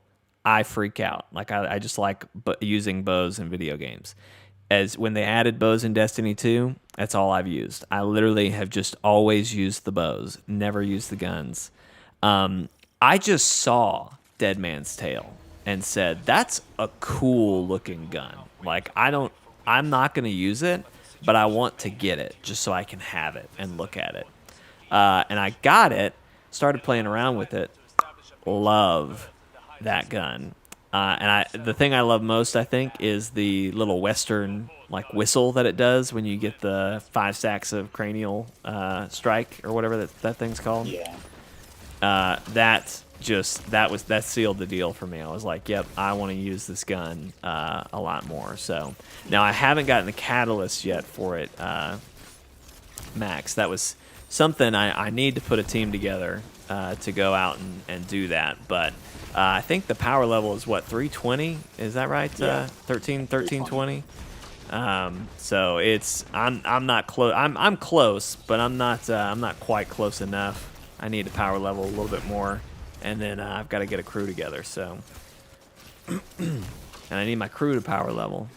I freak out. Like I just like using bows in video games. as when they added bows in Destiny 2, that's all I've used. I literally have just always used the bows, never used the guns. I just saw Dead Man's Tale and said, that's a cool looking gun. Like, I'm not going to use it, but I want to get it just so I can have it and look at it. And I got it, started playing around with it. Love that gun. The thing I love most, I think, is the little Western like whistle that it does when you get the 5 stacks of cranial strike or whatever that thing's called. Yeah. That sealed the deal for me. I was like, yep, I want to use this gun a lot more. So now I haven't gotten the catalyst yet for it, Max. That was something I need to put a team together to go out and do that. But I think the power level is what, 320? Is that right? Yeah. 1320. So it's I'm not close. I'm close, but I'm not quite close enough. I need to power level a little bit more, and then I've got to get a crew together. So, and I need my crew to power level.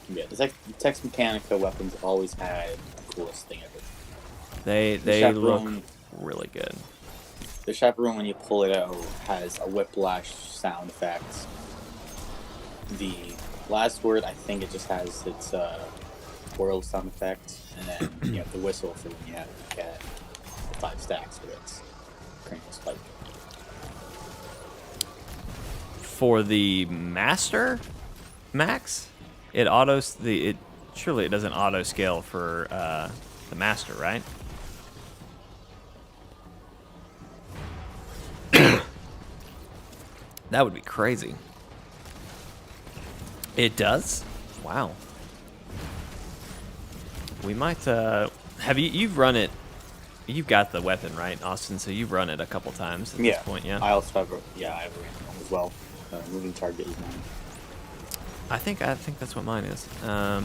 Yeah, the Tex Mechanica weapons have always had the coolest thing ever. They look really good. The Chaperone, when you pull it out, has a whiplash sound effect. The last word, I think it just has its whirl sound effect, and then you have the whistle for when you have to get the 5 stacks for its cranial spike. For the Master, Max, surely it doesn't auto scale for the Master, right? That would be crazy. It does? Wow. We might have you've run it. You've got the weapon, right, Austin? So you've run it a couple times at this point, yeah? I also have I have a random one as well. Moving target is mine. I think that's what mine is. I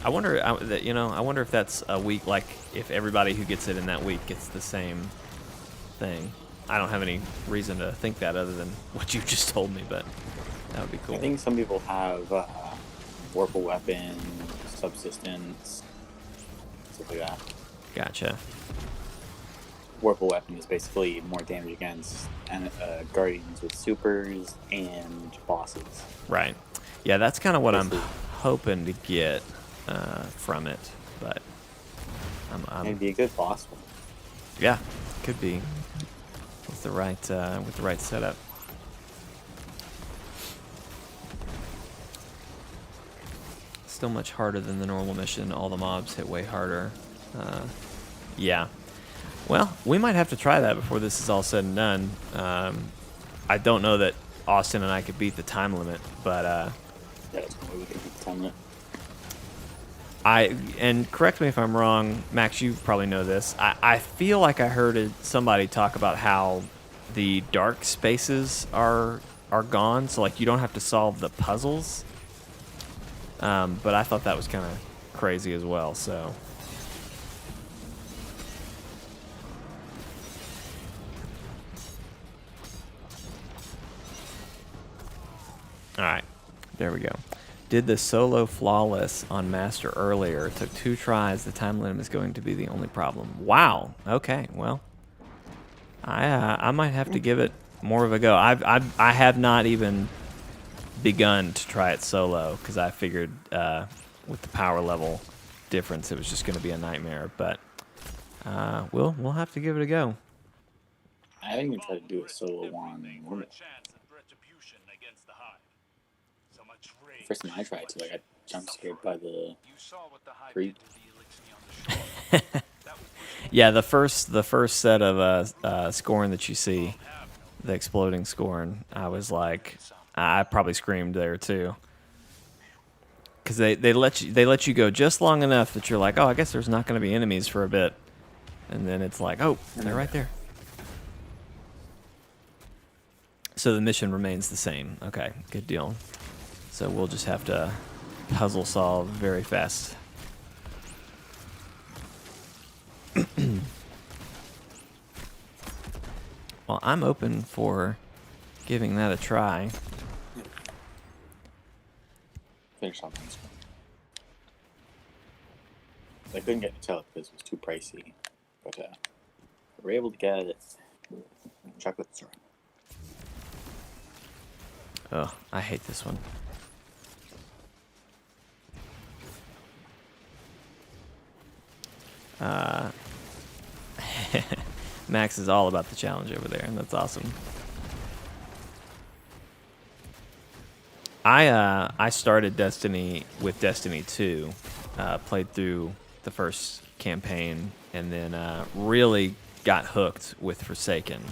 wonder I wonder if that's a week, like if everybody who gets it in that week gets the same thing. I don't have any reason to think that other than what you just told me, but that would be cool. I think some people have Warple Weapon, Subsistence, stuff like that. Gotcha. Warple Weapon is basically more damage against Guardians with supers and bosses. Right. Yeah, that's kind of what I'm hoping to get from it, but It'd be a good boss one. Yeah, could be with the right setup. Still much harder than the normal mission. All the mobs hit way harder. Yeah. Well, we might have to try that before this is all said and done. I don't know that Austin and I could beat the time limit, but Yeah, that's one way we could beat the time limit. and correct me if I'm wrong, Max, you probably know this. I feel like I heard somebody talk about how the dark spaces are gone, so like you don't have to solve the puzzles. But I thought that was kind of crazy as well. So. All right, there we go. Did the solo flawless on Master earlier. Took 2 tries. The time limit is going to be the only problem. Wow. Okay. Well, I might have to give it more of a go. I have not even begun to try it solo because I figured with the power level difference it was just going to be a nightmare. But we'll have to give it a go. I haven't even tried to do a solo one. First time I tried to, I got jump scared by the creep. Yeah, the first set of scorn that you see, the exploding scorn, I was like, I probably screamed there too, because they let you go just long enough that you're like, oh, I guess there's not going to be enemies for a bit, and then it's like, oh, they're right there. So the mission remains the same. Okay, good deal. So we'll just have to puzzle solve very fast. Well, I'm open for giving that a try. Finish on one screen. I couldn't get to tell it because it was too pricey, but we were able to get it. Chocolate syrup. Oh, I hate this one. Max is all about the challenge over there, and that's awesome. I started Destiny with Destiny 2, played through the first campaign, and then really got hooked with Forsaken.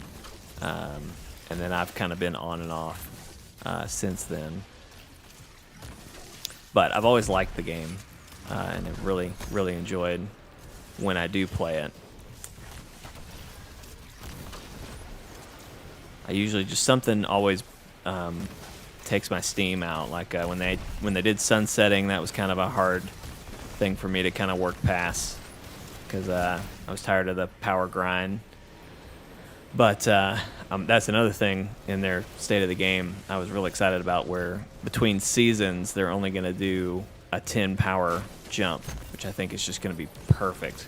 And then I've kind of been on and off since then. But I've always liked the game, and I've really, really enjoyed when I do play it. I usually just something always takes my steam out. Like when they did sunsetting, that was kind of a hard thing for me to kind of work past because I was tired of the power grind. But that's another thing in their state of the game I was really excited about, where between seasons they're only going to do a 10 power jump, which I think is just going to be perfect.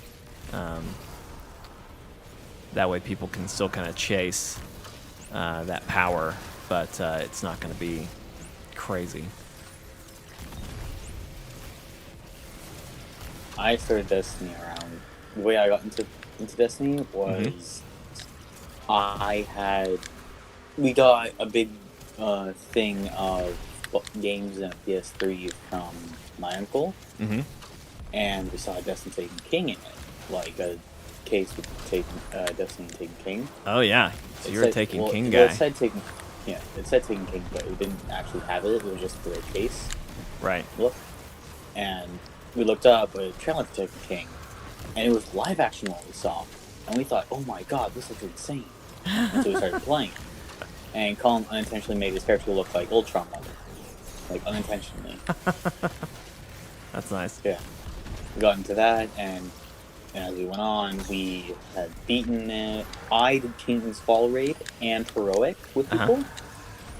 That way people can still kind of chase that power, but it's not going to be crazy. I started Destiny around... The way I got into Destiny was... We got a big thing of games in a PS3 from my uncle, and we saw Destiny Taken King in it, like a case with Destiny Taken King. Oh yeah, so you're a Taken King guy. Well, it said Taken King, but it didn't actually have it. It was just for a case. Right. Look, and we looked up a trailer for Taken King, and it was live action what we saw, and we thought, oh my god, this is insane. And so we started playing, and Colin unintentionally made his character look like Ultron Mother, like unintentionally. That's nice. Yeah, we got into that, and as we went on, we had beaten it. I did King's Fall raid and heroic with people.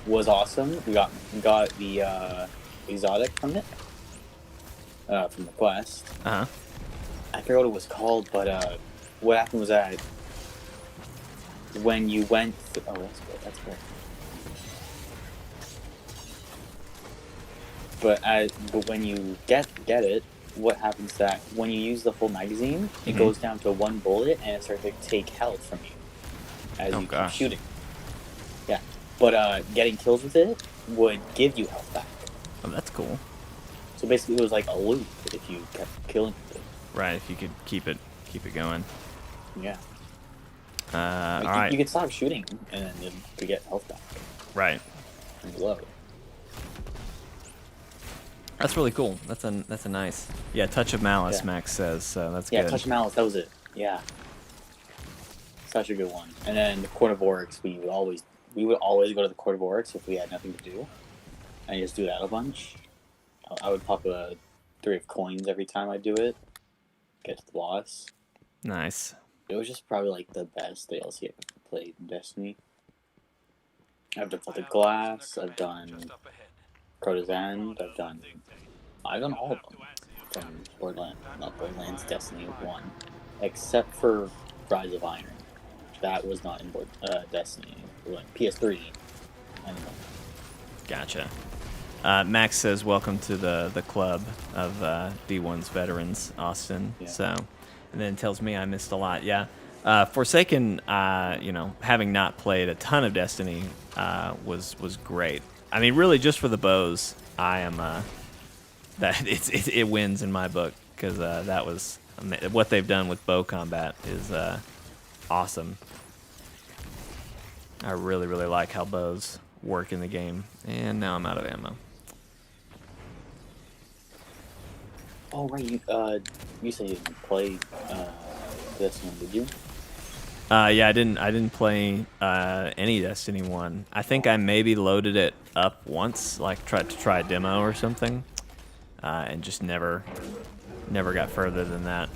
Was awesome. We got the exotic from it, from the quest. I forget what it was called, but what happened was that when you went, oh, that's good. But when you get it, what happens is that when you use the full magazine, it goes down to one bullet and it starts to take health from you as you keep shooting. Yeah, but getting kills with it would give you health back. Oh, that's cool. So basically, it was like a loop if you kept killing with it. Right, if you could keep it going. Yeah. All right. You could stop shooting and then you get health back. Right. And glow. That's really cool. That's a nice. Yeah, Touch of Malice, yeah. Max says, so that's good. Yeah, Touch of Malice, that was it. Yeah. Such a good one. And then the Court of Oryx, we would always go to the Court of Oryx if we had nothing to do. And just do that a bunch. I would pop a 3 of coins every time I do it. Get to the boss. Nice. It was just probably like the best DLC I've ever played in Destiny. I've done Celtic Glass, I've done Crota's End, I've done all of them from Borderlands Destiny 1, except for Rise of Iron. That was not in Destiny, PS3 anyway. Gotcha. Max says, welcome to the club of D1's veterans, Austin. Yeah. So, and then tells me I missed a lot. Yeah. Forsaken, having not played a ton of Destiny, was great. I mean, really, just for the bows, I am that it wins in my book, because that was what they've done with bow combat is awesome. I really, really like how bows work in the game, and now I'm out of ammo. Oh right, you said you didn't play this one, did you? Yeah, I didn't play any Destiny 1. I think I maybe loaded it up once, like tried to try a demo or something, and just never got further than that.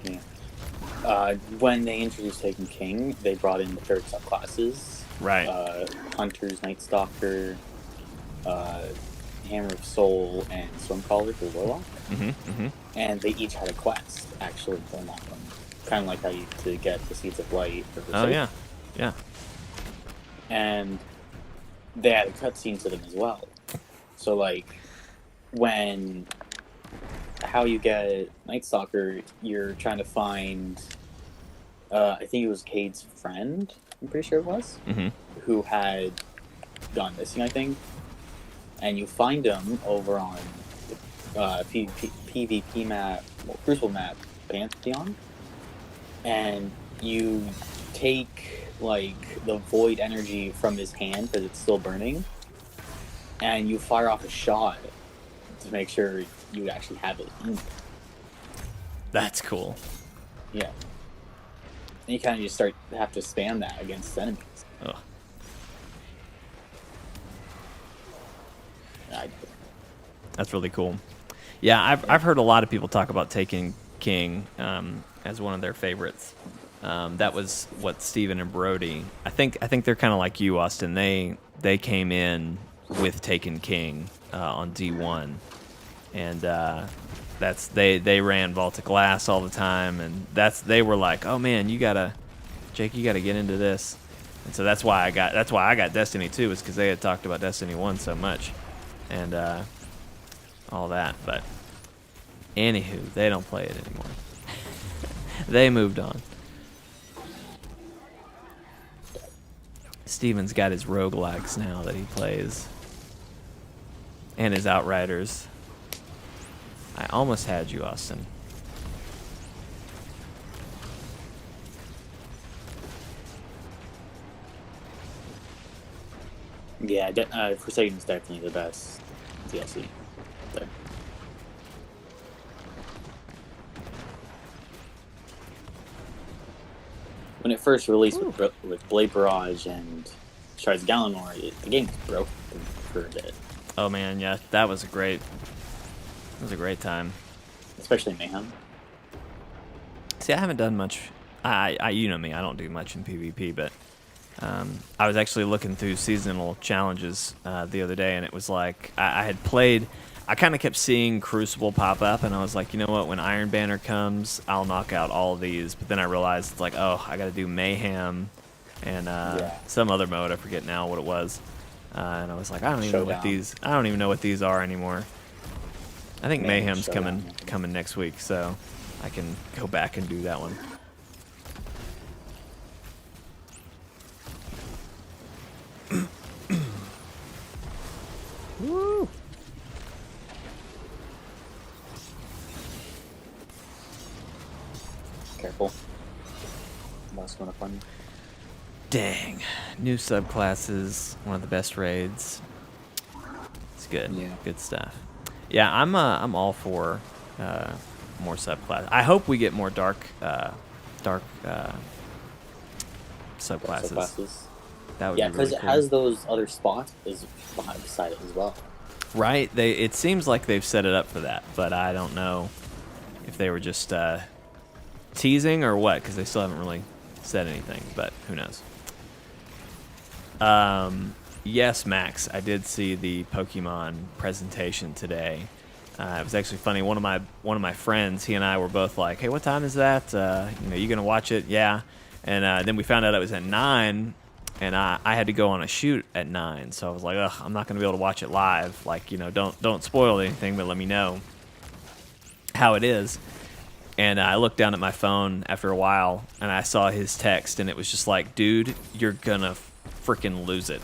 Yeah. When they introduced Taken King, they brought in the third subclasses Right. Hunters, Night Stalker, Hammer of Soul, and Stormcaller for Warlock. And they each had a quest, actually, to unlock them. Kind of like how you to get the Seeds of Light for Oh, yeah. Yeah. And they had a cutscene to them as well. So, like, how you get Night Stalker, you're trying to find, I think it was Cade's friend, I'm pretty sure it was, who had gone missing, I think. And you find him over on the PvP map, Crucible map, Pantheon. And you take, like, the void energy from his hand, because it's still burning, and you fire off a shot to make sure you actually have it in. That's cool. Yeah. And you kind of just have to spam that against enemies. Ugh. That's really cool. Yeah, I've heard a lot of people talk about taking King as one of their favorites. That was what Steven and Brody. I think they're kind of like you, Austin. They came in with Taken King on D1, and they ran Vault of Glass all the time, and they were like, oh man, Jake, you gotta get into this, and so that's why I got Destiny 2, is because they had talked about Destiny 1 so much, and all that. But anywho, they don't play it anymore. They moved on. Steven's got his roguelikes now that he plays, and his Outriders. I almost had you, Austin. Yeah, Forsaken's definitely the best DLC there. When it first released with Blade Barrage and Shards of Galanor, the game was broken for a bit. Oh man, yeah, that was a great time. Especially Mayhem. See, I haven't done much. You know me, I don't do much in PvP, but I was actually looking through seasonal challenges the other day, and it was like I had played. I kind of kept seeing Crucible pop up, and I was like, you know what? When Iron Banner comes, I'll knock out all of these. But then I realized it's like, oh, I got to do Mayhem and some other mode. I forget now what it was. And I was like, I don't even know what these are anymore. I think Mayhem's coming next week, so I can go back and do that one. Woo! Careful. Last one up on you. Dang. New subclasses, one of the best raids. It's good. Yeah. Good stuff. Yeah, I'm all for more subclasses. I hope we get more dark subclasses. That would be because really cool. it has those other spots beside it as well. Right? It seems like they've set it up for that, but I don't know if they were just teasing or what, because they still haven't really said anything, but who knows. Yes, Max, I did see the Pokemon presentation today. It was actually funny. One of my friends, he and I were both like, "Hey, what time is that? You gonna watch it?" Yeah. And then we found out it was at 9, and I had to go on a shoot at 9, so I was like, "Ugh, I'm not gonna be able to watch it live. Like, don't spoil anything, but let me know how it is." And I looked down at my phone after a while, and I saw his text, and it was just like, "Dude, you're gonna freaking lose it."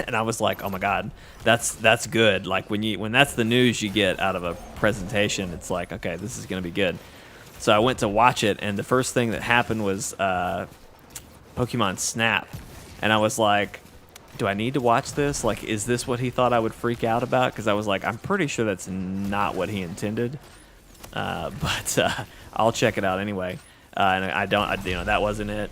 And I was like, "Oh my god, that's good." Like when that's the news you get out of a presentation, it's like, okay, this is gonna be good. So I went to watch it, and the first thing that happened was Pokemon Snap, and I was like, do I need to watch this? Like, is this what he thought I would freak out about? Because I was like, I'm pretty sure that's not what he intended, but I'll check it out anyway. And that wasn't it.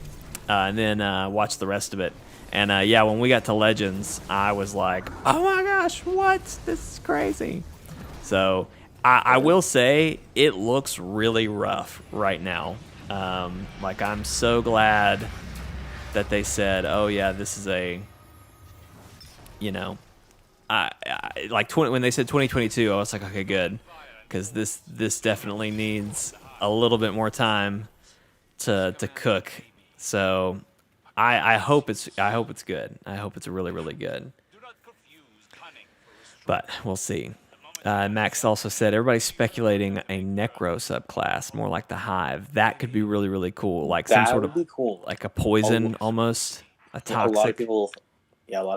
And then watch the rest of it. And yeah, when we got to Legends, I was like, oh my gosh, what? This is crazy. So I will say it looks really rough right now. Like, I'm so glad that they said, oh yeah, this is a, like when they said 2022, I was like, okay, good, because this definitely needs a little bit more time to cook. So I hope it's good. I hope it's really, really good. But we'll see. Max also said everybody's speculating a Necro subclass, more like the Hive. That could be really, really cool. Like some sort of be cool. like a poison, almost a toxic. A lot of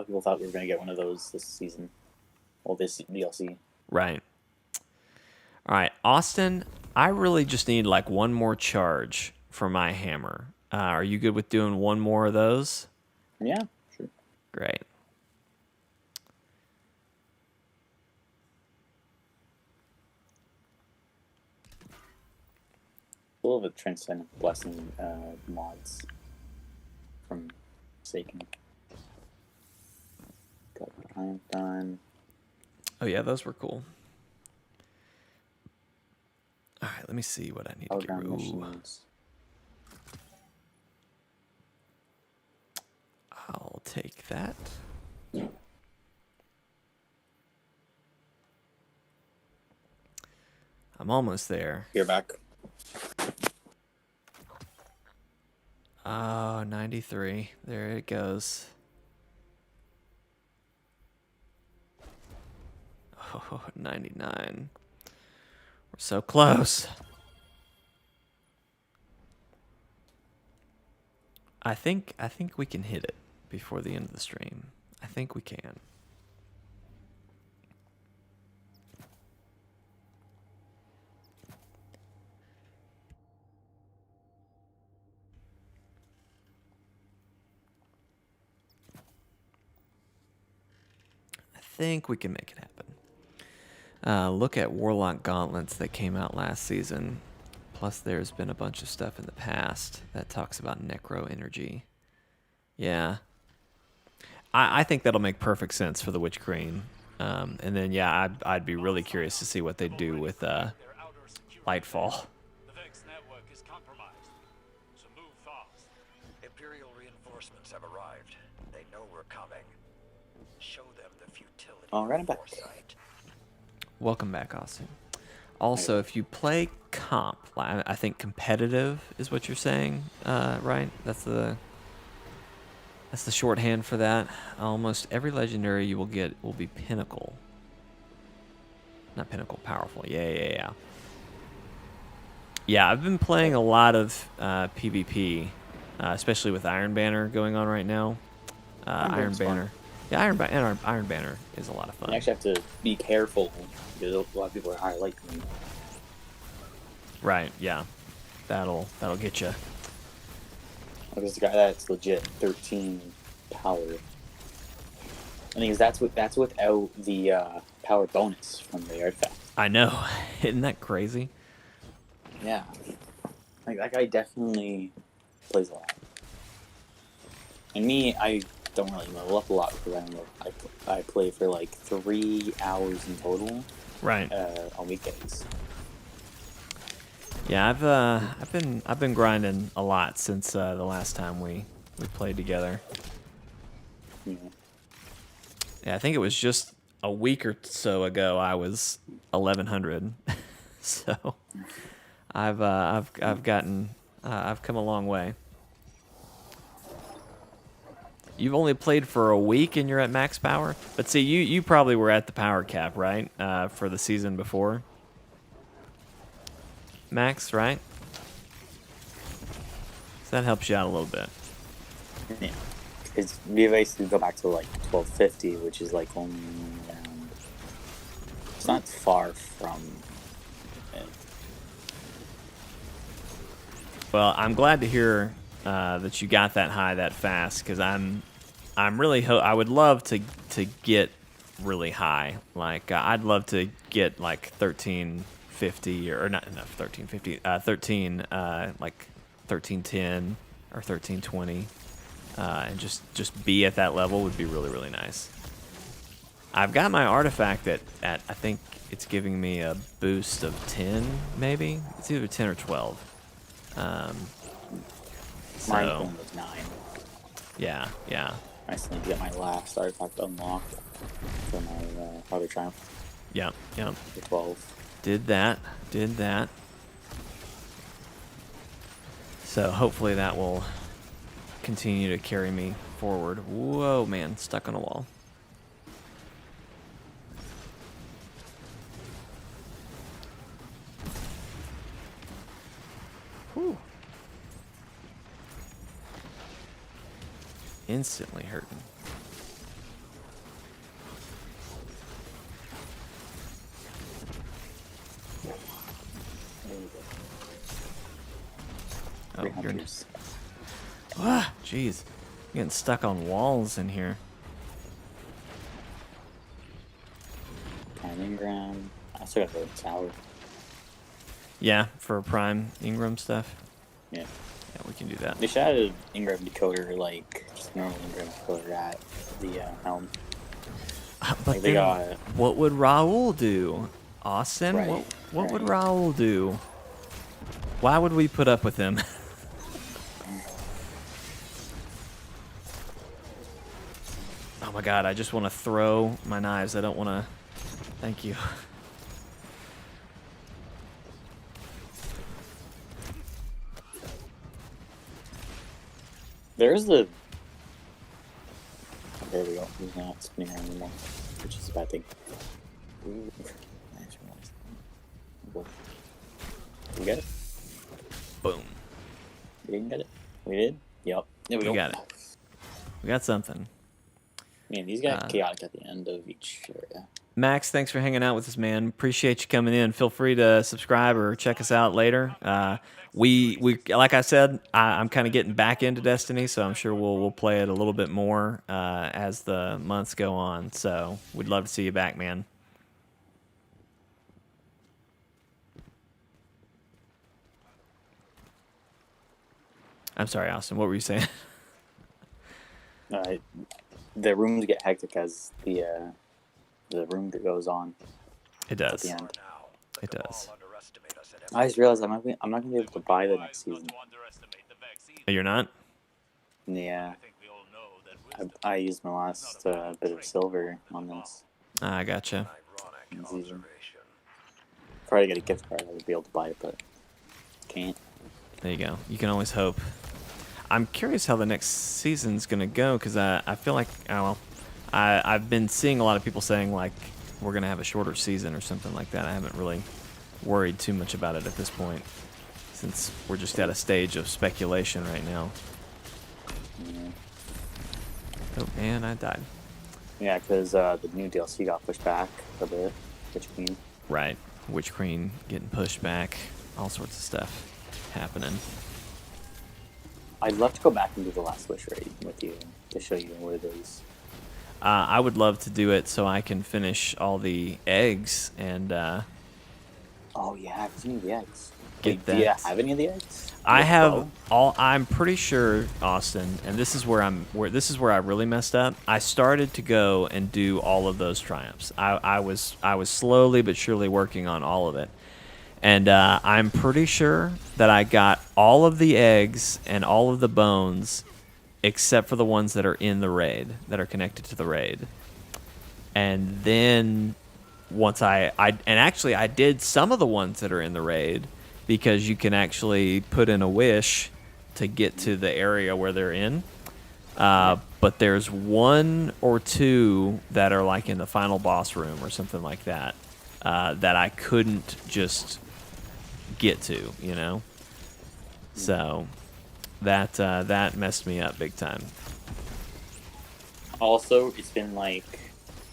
people thought we were gonna get one of those this season. Well, this DLC. Right. All right, Austin. I really just need like one more charge for my hammer. Are you good with doing one more of those? Yeah, sure. Great. A little bit of Transcendent Blessing mods from Saken. Got Triumph done. Oh yeah, those were cool. All right, let me see what I need to get rid of. I'll take that. I'm almost there. You're back. Oh, 93. There it goes. Oh, 99. We're so close. I think we can hit it before the end of the stream. I think we can. I think we can make it happen. Look at Warlock Gauntlets that came out last season. Plus, there's been a bunch of stuff in the past that talks about Necro energy. Yeah. I think that'll make perfect sense for the Witch Queen. And then, yeah, I'd be really curious to see what they do with Lightfall. The Vex network is compromised, so move fast. Imperial reinforcements have arrived. They know we're coming. Show them the futility Alright, I'm of back. foresight. Welcome back, Austin. Also, if you play comp, I think competitive is what you're saying, right? That's the shorthand for that. Almost every legendary you will get will be pinnacle. Not pinnacle, powerful. Yeah. Yeah, I've been playing a lot of PvP, especially with Iron Banner going on right now. Iron Banner. Yeah, Iron Banner is a lot of fun. You actually have to be careful because a lot of people are highlighting you. Right, yeah. That'll get you. There's a guy that's legit 13 power. I think that's without the power bonus from the artifact. I know. Isn't that crazy? Yeah. Like, that guy definitely plays a lot. And me, I don't really level up a lot because I play for like 3 hours in total. Right. On weekdays. Yeah, I've been grinding a lot since the last time we played together. Yeah. Yeah, I think it was just a week or so ago I was 1100. So I've come a long way. You've only played for a week and you're at max power? But see, you probably were at the power cap, right? For the season before. Max, right? So that helps you out a little bit. Yeah. Because we basically go back to like 1250, which is like only around... It's not far from it. Well, I'm glad to hear that you got that high that fast, because I'm really I would love to get really high. Like I'd love to get like 1350 or not enough 1350 like 1310 or 1320 and just be at that level would be really, really nice. I've got my artifact at I think it's giving me a boost of 10 maybe. It's either 10 or 12. Mine was 9. Yeah, yeah. I still need to get my last artifact unlocked for my other triumph Yep, yep. for 12. Did that. So hopefully that will continue to carry me forward. Whoa, man, stuck on a wall. Whew. Instantly hurting. There you go. Oh, 3 you're... hunters. Ah, jeez. Getting stuck on walls in here. Prime Ingram. I still got the tower. Yeah, for prime Ingram stuff. Yeah. Yeah, we can do that. They should add an Ingram decoder, like just normal Ingram decoder at the Helm. But Like they then, got what would Raul do? Austin? Right, What would right. Raul do? Why would we put up with him? Oh my god, I just want to throw my knives. I don't want to... Thank you. There's the. There we go. He's not spinning around anymore, which is a bad thing. Ooh. Nice one. We got it. Boom. We didn't get it. We did. Yep. There we go. got it. We got something. Man, these got chaotic at the end of each area. Max, thanks for hanging out with us, man. Appreciate you coming in. Feel free to subscribe or check us out later. We like I said, I'm kind of getting back into Destiny, so I'm sure we'll play it a little bit more as the months go on. So we'd love to see you back, man. I'm sorry, Austin. What were you saying? The rooms get hectic as the room that goes on. It does. At the end. It does. I just realized I'm not gonna be able to buy the next season. You're not? Yeah. I used my last bit of silver on this I gotcha. season. Probably get a gift card. I would be able to buy it, but can't. There you go. You can always hope. I'm curious how the next season's gonna go because I feel like I've been seeing a lot of people saying like we're gonna have a shorter season or something like that. I haven't really worried too much about it at this point since we're just at a stage of speculation right now. Yeah. Oh man, I died. Yeah, because the new DLC got pushed back a bit. Witch Queen. Right, Witch Queen getting pushed back, all sorts of stuff happening. I'd love to go back and do the last Wish raid with you to show you what it is. I would love to do it so I can finish all the eggs and Oh yeah, I've seen the eggs. Get Wait, do you that. have any of the eggs? I Like, have well, all. I'm pretty sure, Austin, and this is where this is where I really messed up. I started to go and do all of those triumphs. I was slowly but surely working on all of it, and I'm pretty sure that I got all of the eggs and all of the bones, except for the ones that are in the raid that are connected to the raid. And then once I did some of the ones that are in the raid. Because you can actually put in a wish to get to the area where they're in. But there's 1 or 2 that are like in the final boss room or something like that that I couldn't just get to, you know? So that messed me up big time. Also, it's been like,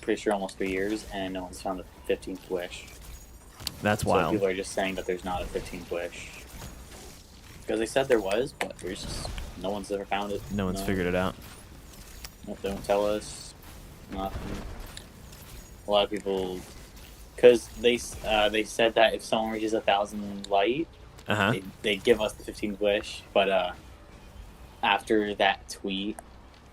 pretty sure almost 3 years, and no one's found the 15th wish. That's So wild. people are just saying that there's not a 15th wish. Because they said there was, but there's just, no one's ever found it. No one's figured it out. Nope, they don't tell us. Nothing. A lot of people, because they said that if someone reaches 1,000 light, they'd give us the 15th wish. But after that tweet,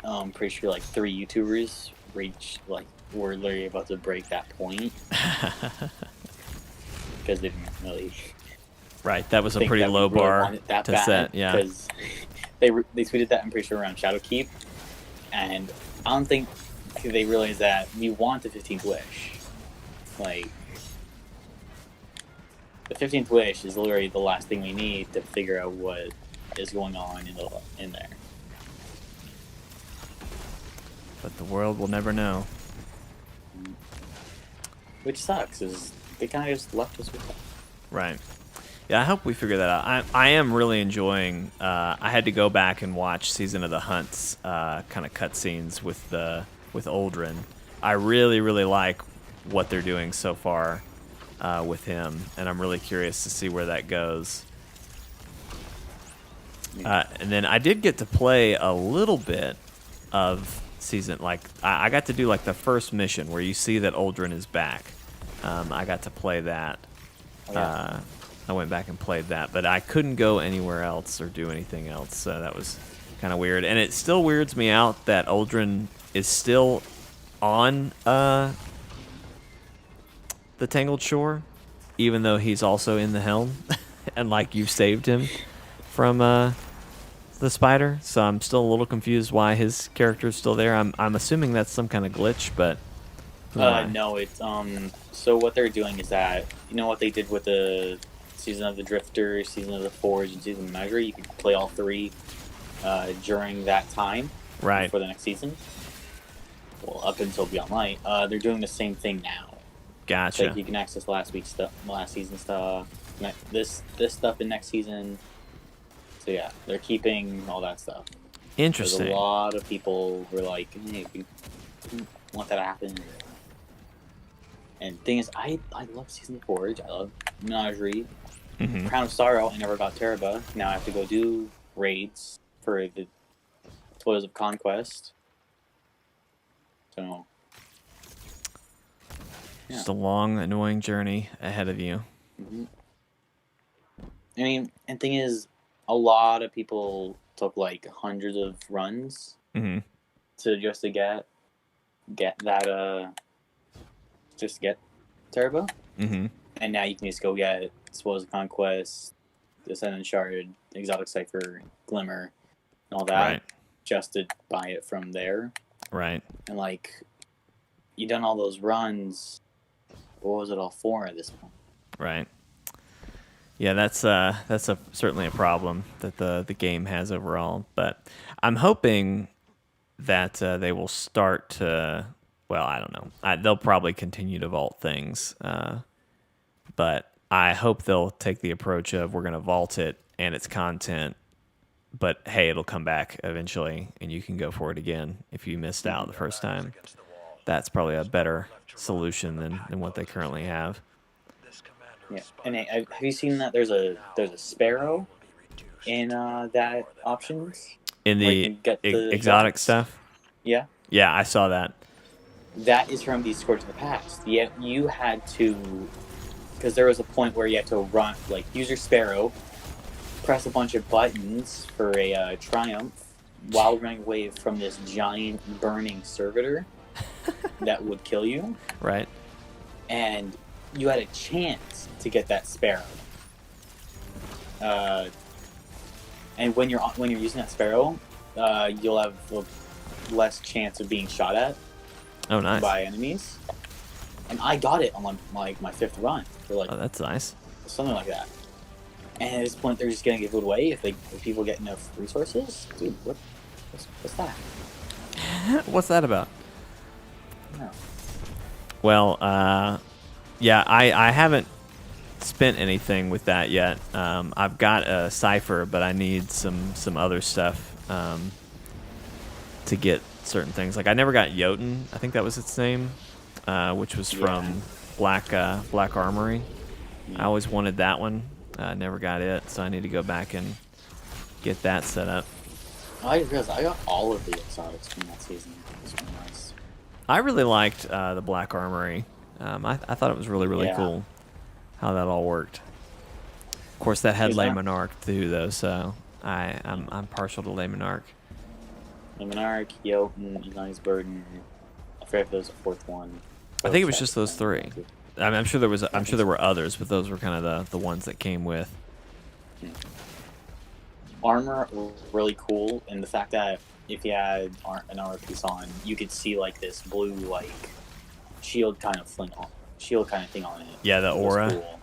I'm pretty sure like 3 YouTubers were literally about to break that point. Because they didn't really. Right, that was a think pretty that we low really bar wanted that to bad, set. Yeah. Because they tweeted that, I'm pretty sure, around Shadowkeep, And I don't think they realize that we want the 15th wish. Like, the 15th wish is literally the last thing we need to figure out what is going on in there. But the world will never know. Which sucks, is they kind of just left us with that. Right. Yeah, I hope we figure that out. I am really enjoying. I had to go back and watch Season of the Hunt's kind of cutscenes with Aldrin. I really, really like what they're doing so far with him, and I'm really curious to see where that goes. And then I did get to play a little bit of season. Like I got to do like the first mission where you see that Aldrin is back. I got to play that. I went back and played that, but I couldn't go anywhere else or do anything else, so that was kind of weird. And it still weirds me out that Aldrin is still on the Tangled Shore, even though he's also in the Helm, and like you saved him from the spider. So I'm still a little confused why his character is still there. I'm assuming that's some kind of glitch, but no, it's so what they're doing is that, you know what they did with the Season of the Drifter, Season of the Forge, and Season of the Measure? You can play all three during that time, right, for the next season. Well, up until Beyond Light, they're doing the same thing now. Gotcha. So, like, you can access last season stuff, this stuff in next season. So yeah, they're keeping all that stuff. Interesting. There's a lot of people who are like, hey, we want that to happen. And the thing is, I love Season of the Forge. I love Menagerie. Mm-hmm. Crown of Sorrow, I never got Teraba. Now I have to go do raids for the Toils of Conquest. So, yeah. Just a long, annoying journey ahead of you. Mm-hmm. I mean, and thing is, a lot of people took like hundreds of runs Mm-hmm. to get that just get Teraba. Mm-hmm. And now you can just go get Spoils of Conquest, Descendant Shard, Exotic Cipher, Glimmer, and all that, Right. just to buy it from there. Right. And like, you done all those runs. What was it all for at this point? Right. Yeah, that's certainly a problem that the game has overall. But I'm hoping that they will start to. Well, I don't know. They'll probably continue to vault things, but I hope they'll take the approach of we're going to vault it and its content, but hey, it'll come back eventually, and you can go for it again if you missed out the first time. That's probably a better solution than what they currently have. Yeah, and have you seen that there's a Sparrow in that options In where you the can get the exotic stuff? Yeah, Yeah, I saw that. that is from the Scourge of the Past. Yet you had to, because there was a point where you had to run, like, use your Sparrow, press a bunch of buttons for a triumph while running away from this giant burning servitor that would kill you. Right. And you had a chance to get that Sparrow. And when you're using that Sparrow, you'll have less chance of being shot at. Oh, nice. By enemies. And I got it on my fifth run. For like, oh, that's nice. something like that. And at this point, they're just gonna give it away if people get enough resources. Dude, what's that? What's that about? No. Well, yeah, I haven't spent anything with that yet. I've got a cipher, but I need some other stuff to get certain things. Like I never got Jotun. I think that was its name, which was from Black Armory. Yeah. I always wanted that one. Never got it, so I need to go back and get that set up. I realized I got all of the exotics from that season. This one was. I really liked the Black Armory. I thought it was really cool how that all worked. Of course, that had Le Monarch too, though, so I'm partial to Le Monarch. Le Monarch, Jotun, Eli's Burden. I forget if there was a fourth one. I think it was just those three. I mean, I'm sure there were others, but those were kind of the ones that came with. Armor really cool, and the fact that if you had an armor piece on, you could see like this blue like shield kind of thing on it. Yeah, the It was aura. cool.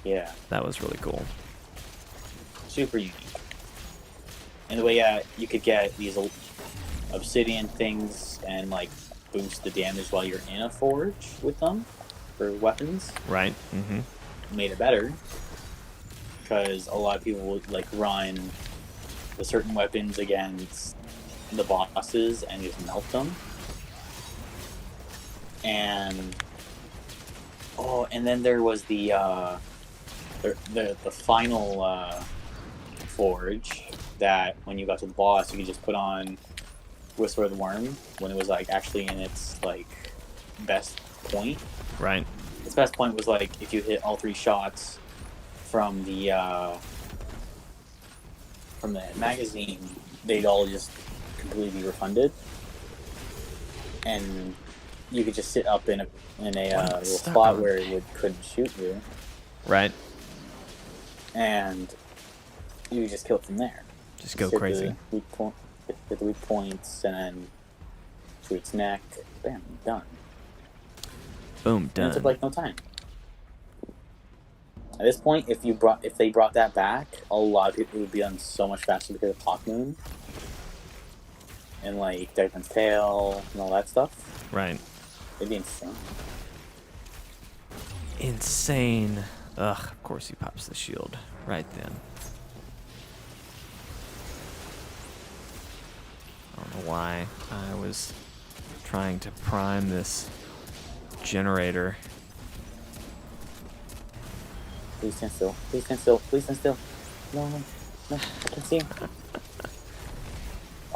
Yeah, That was really cool. super unique. And the way you could get these obsidian things and like boost the damage while you're in a forge with them for weapons. Right. Mm-hmm. Made it better because a lot of people would like run the certain weapons against the bosses and just melt them. And then there was the final forge that when you got to the boss, you could just put on Whisper of the Worm when it was like actually in its like best point. Right. Its best point was like if you hit all 3 shots from the magazine, they'd all just completely be refunded, and you could just sit up in a little spot where it couldn't shoot you. Right. And you could just kill it from there. Just go hit crazy. Hit the weak points and then shoot its neck. Bam, done. Boom, And done. it took like no time. At this point, if they brought that back, a lot of people would be done so much faster because of Hawk Moon and like Deadman's Tail and all that stuff. Right. It'd be insane. Insane. Ugh, of course he pops the shield right then. I don't know why I was trying to prime this generator. Please stand still. Please stand still. Please stand still. No, I can't see him.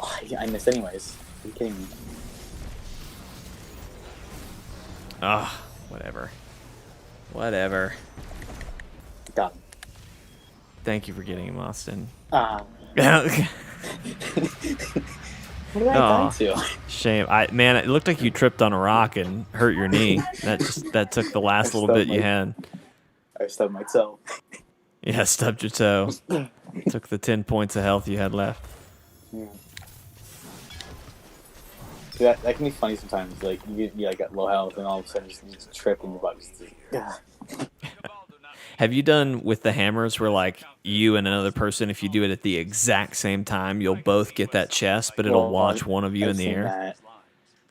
Oh, I missed anyways. Are you kidding me? Ugh, whatever. Got him. Thank you for getting him, Austin. What did I die to? Shame. Man, it looked like you tripped on a rock and hurt your knee. That took the last little bit you had. I stubbed my toe. Yeah, stubbed your toe. Took the 10 points of health you had left. Yeah. See, that can be funny sometimes. Like you like got low health and all of a sudden you just trip and your body's just Have you done with the hammers where like you and another person, if you do it at the exact same time, you'll both get that chest, but it'll launch one of you in the air? That.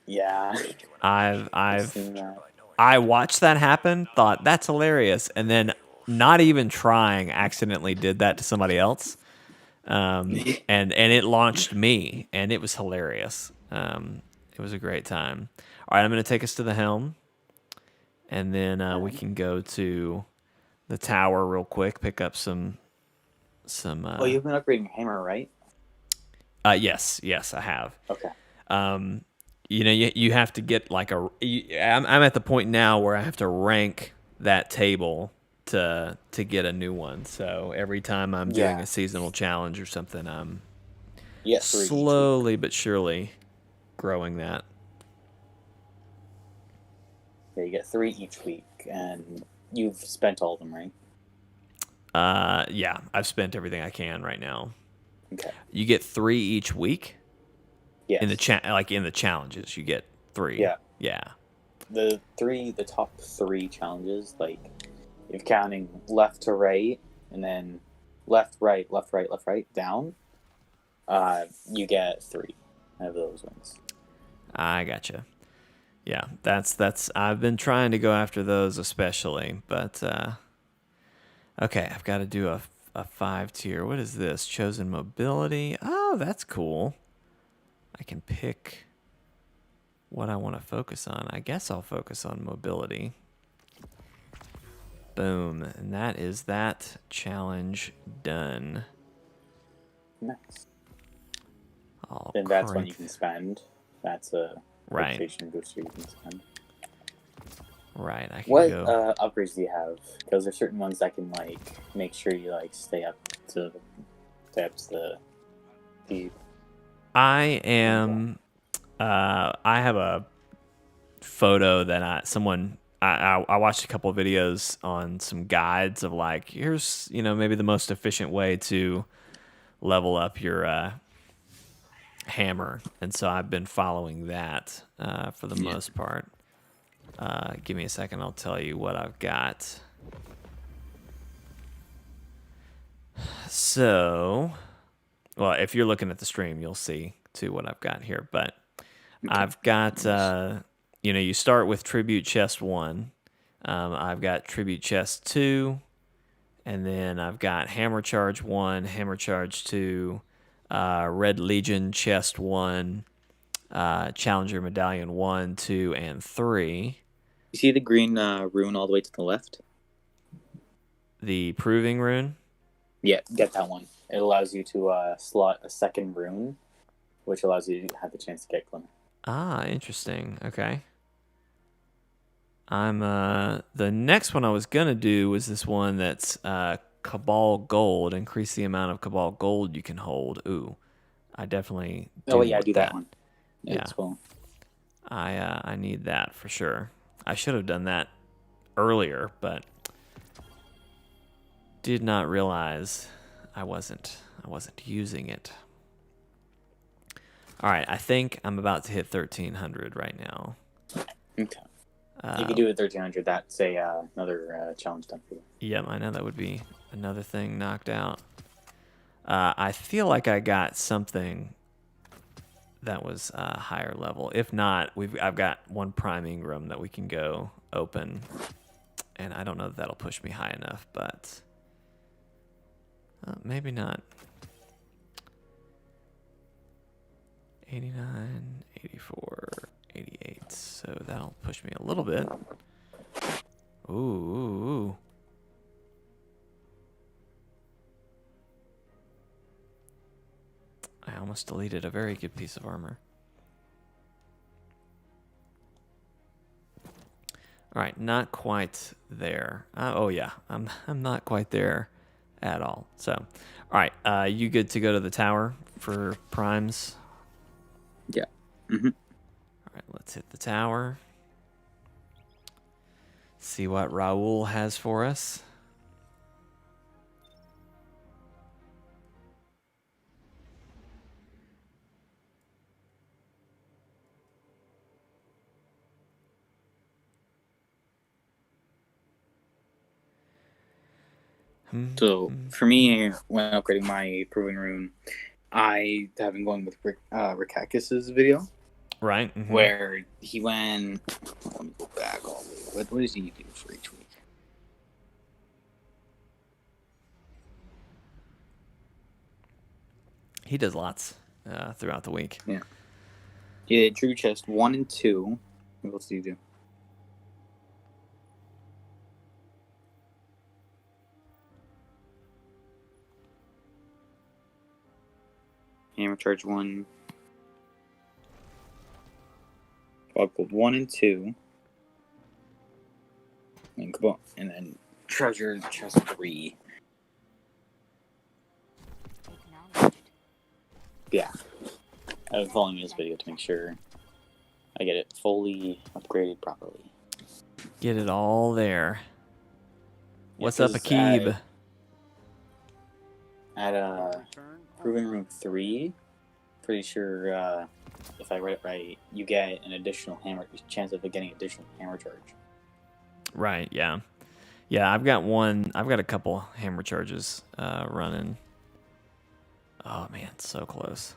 Yeah. I've seen that. I watched that happen, thought that's hilarious, and then not even trying, accidentally did that to somebody else, and it launched me, and it was hilarious. It was a great time. All right, I'm going to take us to the Helm, and then we can go to the tower real quick, pick up some. Oh, you've been upgrading your hammer, right? Yes, I have. Okay. You know, you have to get like I'm at the point now where I have to rank that table to get a new one. So every time I'm doing a seasonal challenge or something, I'm slowly but surely growing that. Yeah, you get 3 each week, and you've spent all of them, right? Yeah, I've spent everything I can right now. Okay. You get 3 each week. Yes. In the challenges, you get 3. Yeah. Yeah. The top 3 challenges, like if counting left to right and then left, right, down, you get 3 of those ones. I gotcha. Yeah, that's. I've been trying to go after those especially, but okay, I've got to do a 5 tier. What is this? Chosen mobility. Oh, that's cool. I can pick what I want to focus on. I guess I'll focus on mobility. Boom. And that is that challenge done. Nice. Oh, Then that's when you can spend. That's a right. rotation booster you can spend. Right. I can What go. upgrades do you have? Because there's certain ones that can like make sure you like stay up to the I am. I have a photo that I watched a couple of videos on some guides of like, here's maybe the most efficient way to level up your hammer, and so I've been following that for the most part. Give me a second, I'll tell you what I've got. So, well, if you're looking at the stream, you'll see too what I've got here. But I've got, you start with Tribute Chest 1. I've got Tribute Chest 2. And then I've got Hammer Charge 1, Hammer Charge 2, Red Legion Chest 1, Challenger Medallion 1, 2, and 3. You see the green rune all the way to the left? The Proving Rune? Yeah, get that one. It allows you to slot a second rune, which allows you to have the chance to get Glimmer. Ah, interesting. Okay. I'm the next one I was gonna do was this one that's Cabal Gold. Increase the amount of Cabal Gold you can hold. Ooh, I definitely. Do that one. Yeah, cool. I need that for sure. I should have done that earlier, but did not realize I wasn't using it. All right, I think I'm about to hit 1300 right now. Okay. You can do it 1300. That's another challenge done for you. Yeah, I know that would be another thing knocked out. I feel like I got something that was higher level. If not, I've got one priming room that we can go open, and I don't know if that'll push me high enough, but maybe not. 89, 84, 88. So that'll push me a little bit. Ooh. I almost deleted a very good piece of armor. All right, not quite there. Oh yeah, I'm not quite there at all. So, all right, you good to go to the tower for primes? Yeah. Mm-hmm. All right, let's hit the tower. See what Raul has for us. So for me, when upgrading my Proving Rune, I have been going with Rikakis's video. Right. Mm-hmm. Where he went. Let me go back all the way. What does he do for each week? He does lots throughout the week. Yeah. He did True Chest 1 and 2. What else did he do? Hammer Charge 1. Gold 1 and 2. And Cabal. And then Treasure Chest 3. Yeah. I'm following this video to make sure I get it fully upgraded properly. Get it all there. What's Yeah, up, Akib? At Proving Room 3, pretty sure if I read it right, you get an additional chance of getting additional hammer charge. Right, yeah. Yeah, I've got a couple hammer charges running. Oh man, so close.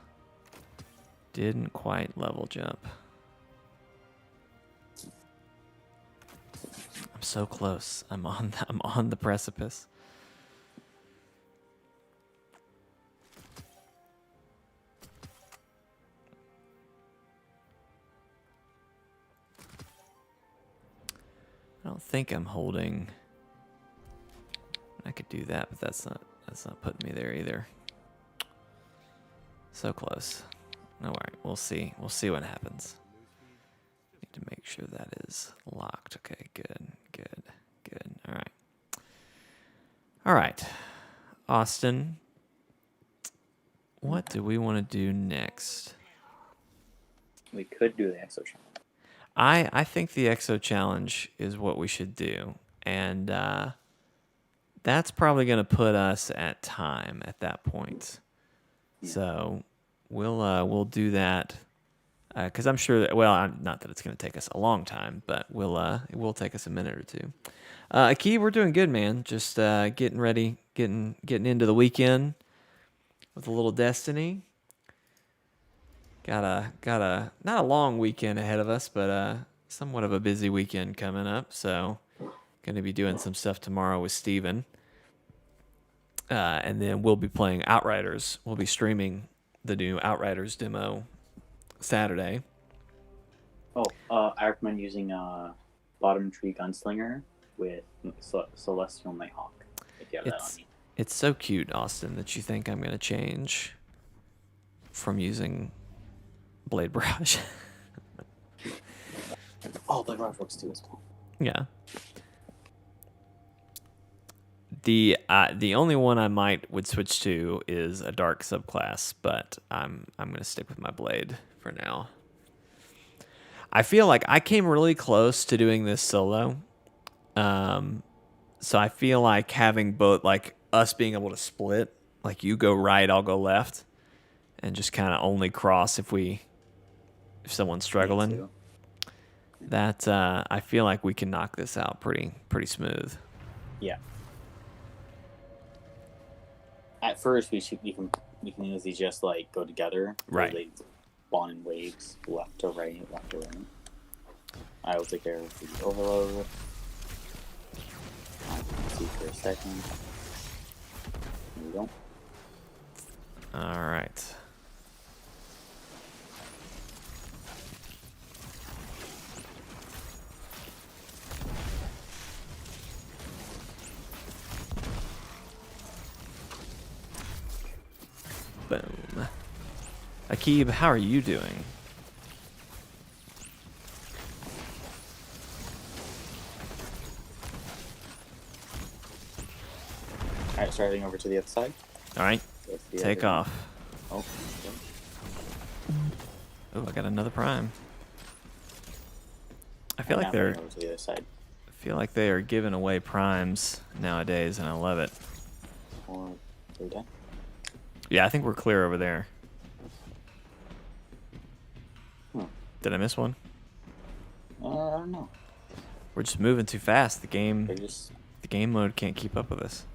Didn't quite level jump. I'm so close. I'm on the precipice. I don't think I'm holding. I could do that, but that's not putting me there either. So close. All right, we'll see. We'll see what happens. Need to make sure that is locked. Okay, good. All right. All right, Austin. What do we want to do next? We could do the Exo Challenge. I think the Exo Challenge is what we should do, and that's probably going to put us at time at that point. So we'll do that because I'm sure that, well, not that it's going to take us a long time, but it will take us a minute or two. Aki, we're doing good, man. Just getting ready, getting into the weekend with a little Destiny. Got a not a long weekend ahead of us, but somewhat of a busy weekend coming up. So going to be doing some stuff tomorrow with Steven. And then we'll be playing Outriders. We'll be streaming the new Outriders demo Saturday. Oh, I recommend using Bottom Tree Gunslinger with Celestial Nighthawk. If you have that on you. It's so cute, Austin, that you think I'm going to change from using Blade Barrage. Oh, Blade Barrage works too as well. Yeah. The only one I would switch to is a dark subclass, but I'm gonna stick with my blade for now. I feel like I came really close to doing this solo, so I feel like having both, like us being able to split, like you go right, I'll go left, and just kind of only cross if someone's struggling. That I feel like we can knock this out pretty smooth. Yeah. At first, we can easily just like go together. Right. They spawn in waves, left to right, left to right. I will take care of the overload. See for a second. There we go. All right. Boom. Akib, how are you doing? Alright, starting over to the other side. All right, take off. Oh, okay. Oh, I got another prime. I feel And like now they're. moving over to the other side. I feel like they are giving away primes nowadays, and I love it. Or we're done. Yeah, I think we're clear over there. Did I miss one? I don't know. We're just moving too fast. The game They're The game mode can't keep up with us.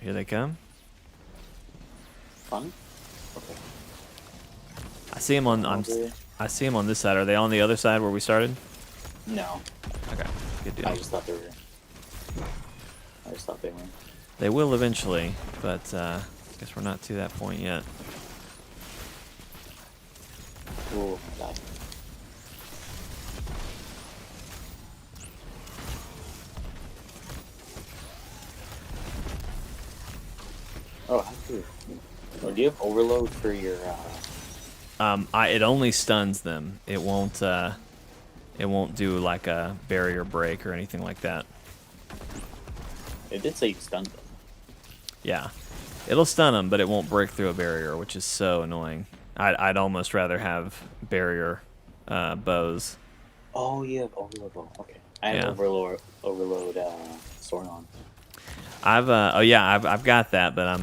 Here they come. fun. Okay. I see them I see them on this side. Are they on the other side where we started? No, Okay, good deal. I just thought they were. They will eventually, but I guess we're not to that point yet. Oh my god. Do you have overload for your? It only stuns them. It won't do like a barrier break or anything like that. It did say you stunned them. Yeah, it'll stun them, but it won't break through a barrier, which is so annoying. I'd almost rather have barrier bows. Oh, you have overload. Okay, I have overload sword on. I've got that, but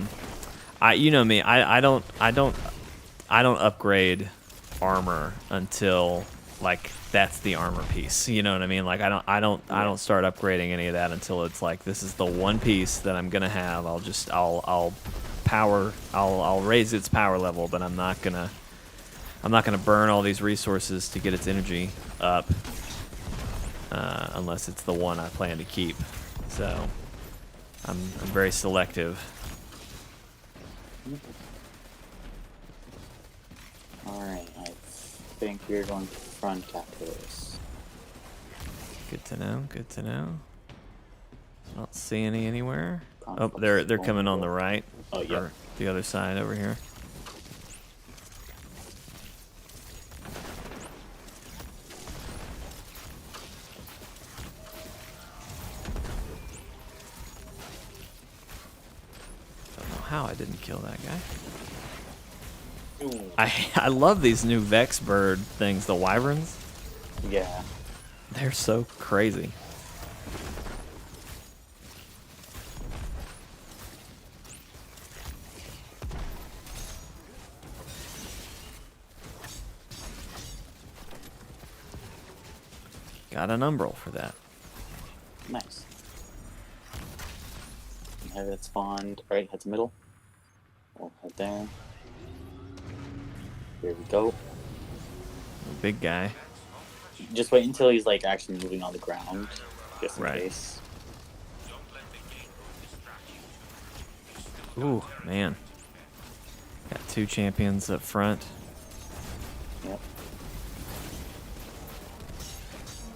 you know me, I don't upgrade armor until like that's the armor piece. You know what I mean? Like I don't start upgrading any of that until it's like this is the one piece that I'm gonna have. I'll raise its power level, but I'm not gonna burn all these resources to get its energy up unless it's the one I plan to keep. So I'm very selective. Alright, I think we're going front after this. Good to know. Good to know. I don't see any anywhere. Conflict Oh, they're coming on the right. Oh, yeah. Or the other side over here. Don't know how I didn't kill that guy. Ooh. I love these new Vex bird things, the wyverns. Yeah. They're so crazy. Got an umbral for that. Nice. Have it spawned. Alright, head to middle. We'll head there. Here we go. Big guy. Just wait until he's like actually moving on the ground, just in Right. case. Ooh, man. Got 2 champions up front. Yep.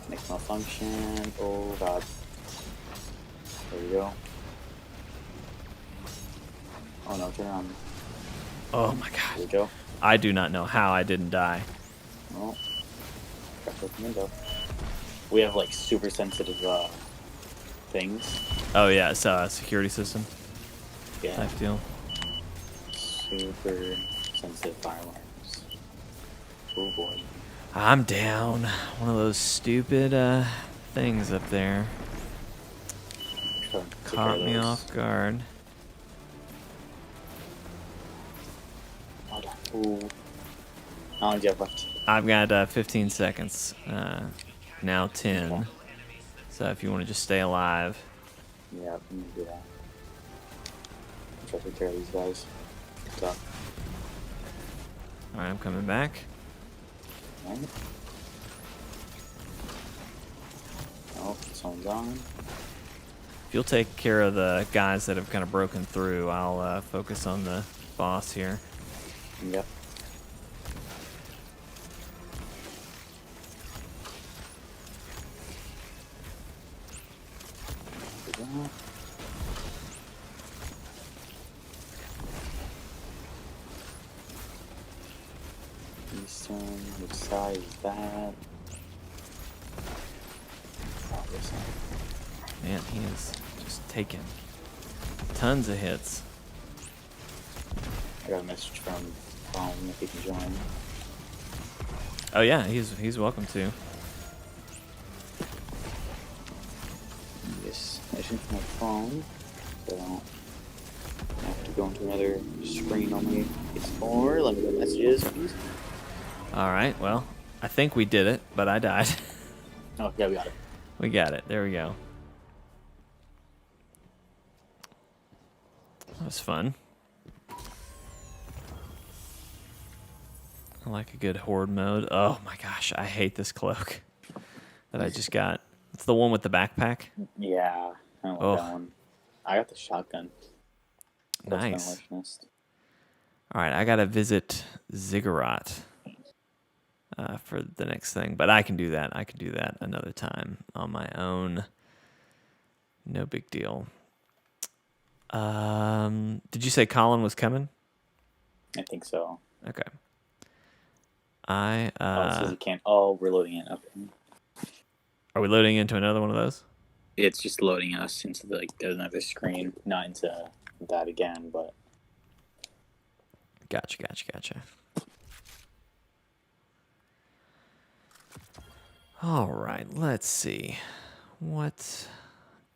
Makes malfunction. Oh god. There we go. Oh no, turn on. Oh my There god. we go. I do not know how I didn't die. Oh. Got the window. We have like super sensitive things. Oh yeah, it's a security system Yeah. type deal. Super sensitive fire alarms. Oh boy. I'm down. One of those stupid things up there. Trying to take care Caught of me those. off guard. Hold on. Ooh. How long do you have left? I've got 15 seconds. Now 10. So if you want to just stay alive. Yeah, I'm gonna do that. Try to take care of these guys. What's up? Alright, I'm coming back. Right. Oh, someone's on. If you'll take care of the guys that have kind of broken through, I'll focus on the boss here. Yep. Eastern, which side is that? Oh, this side. Man, he is just taking tons of hits. I got a message from Helm if he can join. Oh yeah, he's welcome to. Yes, mission from my phone, so I have to go into another screen on my PS4. Let me go messages, please. Alright, well, I think we did it, but I died. Oh, yeah, we got it. We got it. There we go. That was fun. I like a good horde mode. Oh my gosh, I hate this cloak that I just got. It's the one with the backpack. Yeah, I don't Oh. like that one. I got the shotgun. That's my Nice. wish list. Alright, I gotta visit Ziggurat for the next thing. But I can do that. I can do that another time on my own. No big deal. Did you say Colin was coming? I think so. Okay. Oh, it says you can't. Oh, we're loading it. Okay. Are we loading into another one of those? It's just loading us into like another screen, not into that again, but Gotcha. All right, let's see. What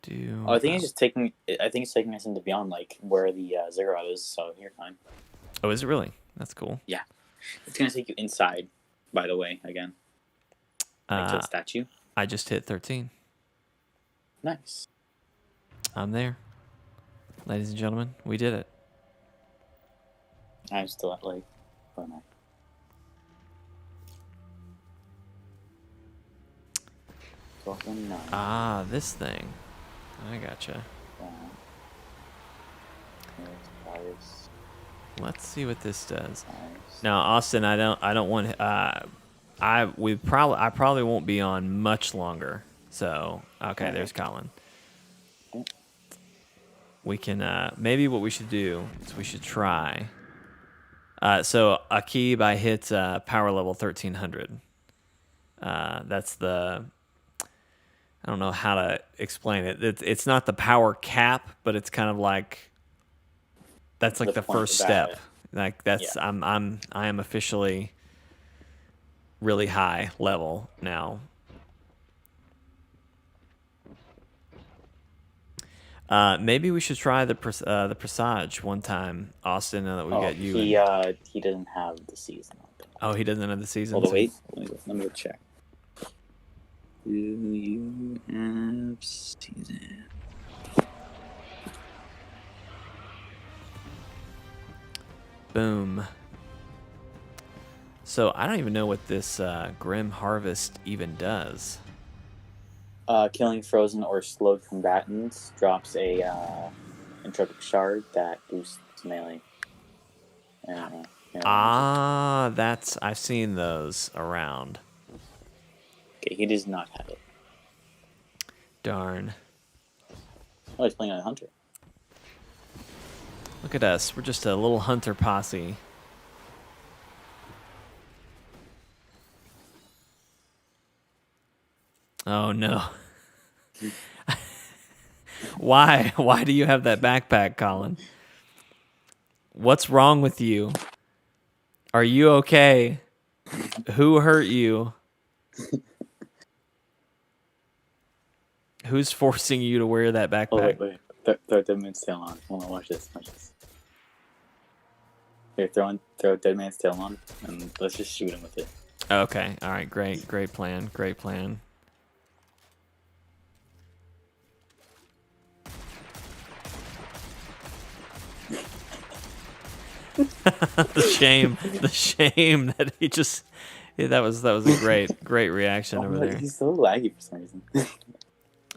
do I think it's just taking. I think it's taking us into beyond like where the ziggurat is. So you're fine. Oh, is it really? That's cool. Yeah, it's gonna take you inside. By the way, again, like to the statue. I just hit 13. Nice. I'm there. Ladies and gentlemen, we did it. I'm still at like. Oh no. Ah, this thing. I gotcha. Let's see what this does. Now, Austin, I don't want. I probably won't be on much longer. So, okay, there's Colin. We can maybe what we should do is we should try. So Akib, I hit power level 1300. That's the. I don't know how to explain it. It's not the power cap, but it's kind of like. That's like the first step. Like that's Yeah. I am officially really high level now. Maybe we should try the Presage one time, Austin. Now that we got you. He doesn't have the season. Oh, he doesn't have the season. Hold on, wait. Let me go check. Do you have season? Boom. So I don't even know what this Grim Harvest even does. Killing frozen or slowed combatants drops a entropic shard that boosts melee. Ah, that's I've seen those around. Okay, he does not have it. Darn. Oh, he's playing on a hunter. Look at us. We're just a little hunter posse. Oh no. Why? Why do you have that backpack, Colin? What's wrong with you? Are you okay? Who hurt you? Who's forcing you to wear that backpack? Oh, wait. Throw Dead Man's Tail on. Hold on, watch this. Here, throw Dead Man's Tail on, and let's just shoot him with it. Okay. All right. Great plan. Great plan. the shame that he just. Yeah, that was a great reaction over there. He's so laggy for some reason.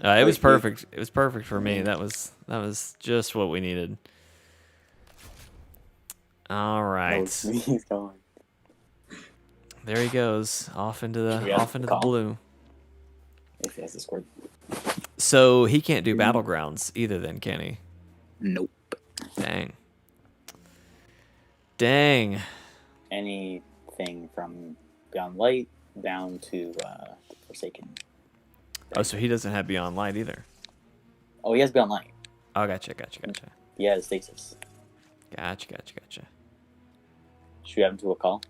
It was perfect. It was perfect for me. That was just what we needed. All right. He's going. There he goes, off into the blue. If he has the score. So he can't do Battlegrounds either, then, can he? Nope. Dang. Anything from Beyond Light down to Forsaken. Oh, so he doesn't have Beyond Light either. Oh, he has Beyond Light. Oh, gotcha. He has Stasis. Gotcha. Should we have him to a call?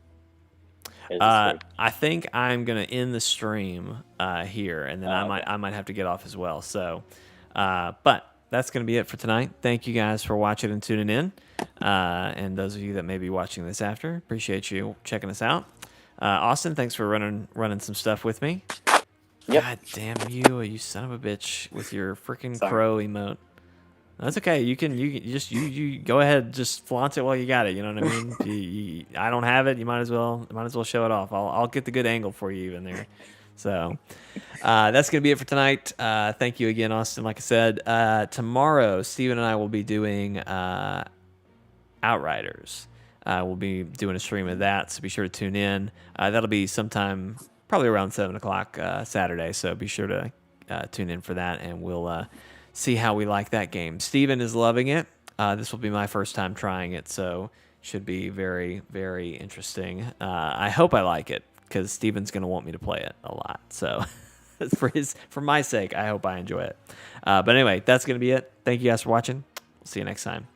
I think I'm gonna end the stream here, and then I might have to get off as well. So, but that's gonna be it for tonight. Thank you guys for watching and tuning in, and those of you that may be watching this after, appreciate you checking us out. Austin, thanks for running some stuff with me. Yep. God damn you son of a bitch with your freaking crow emote. That's okay. You just go ahead, just flaunt it while you got it. You know what I mean? I don't have it. You might as well show it off. I'll get the good angle for you even there. So that's gonna be it for tonight. Thank you again, Austin. Like I said, tomorrow Steven and I will be doing Outriders. We'll be doing a stream of that, so be sure to tune in. That'll be sometime probably around 7 o'clock Saturday. So be sure to tune in for that, and we'll see how we like that game. Steven is loving it. This will be my first time trying it, so should be very, very interesting. I hope I like it, because Steven's going to want me to play it a lot. So for my sake, I hope I enjoy it. But anyway, that's going to be it. Thank you guys for watching. We'll see you next time.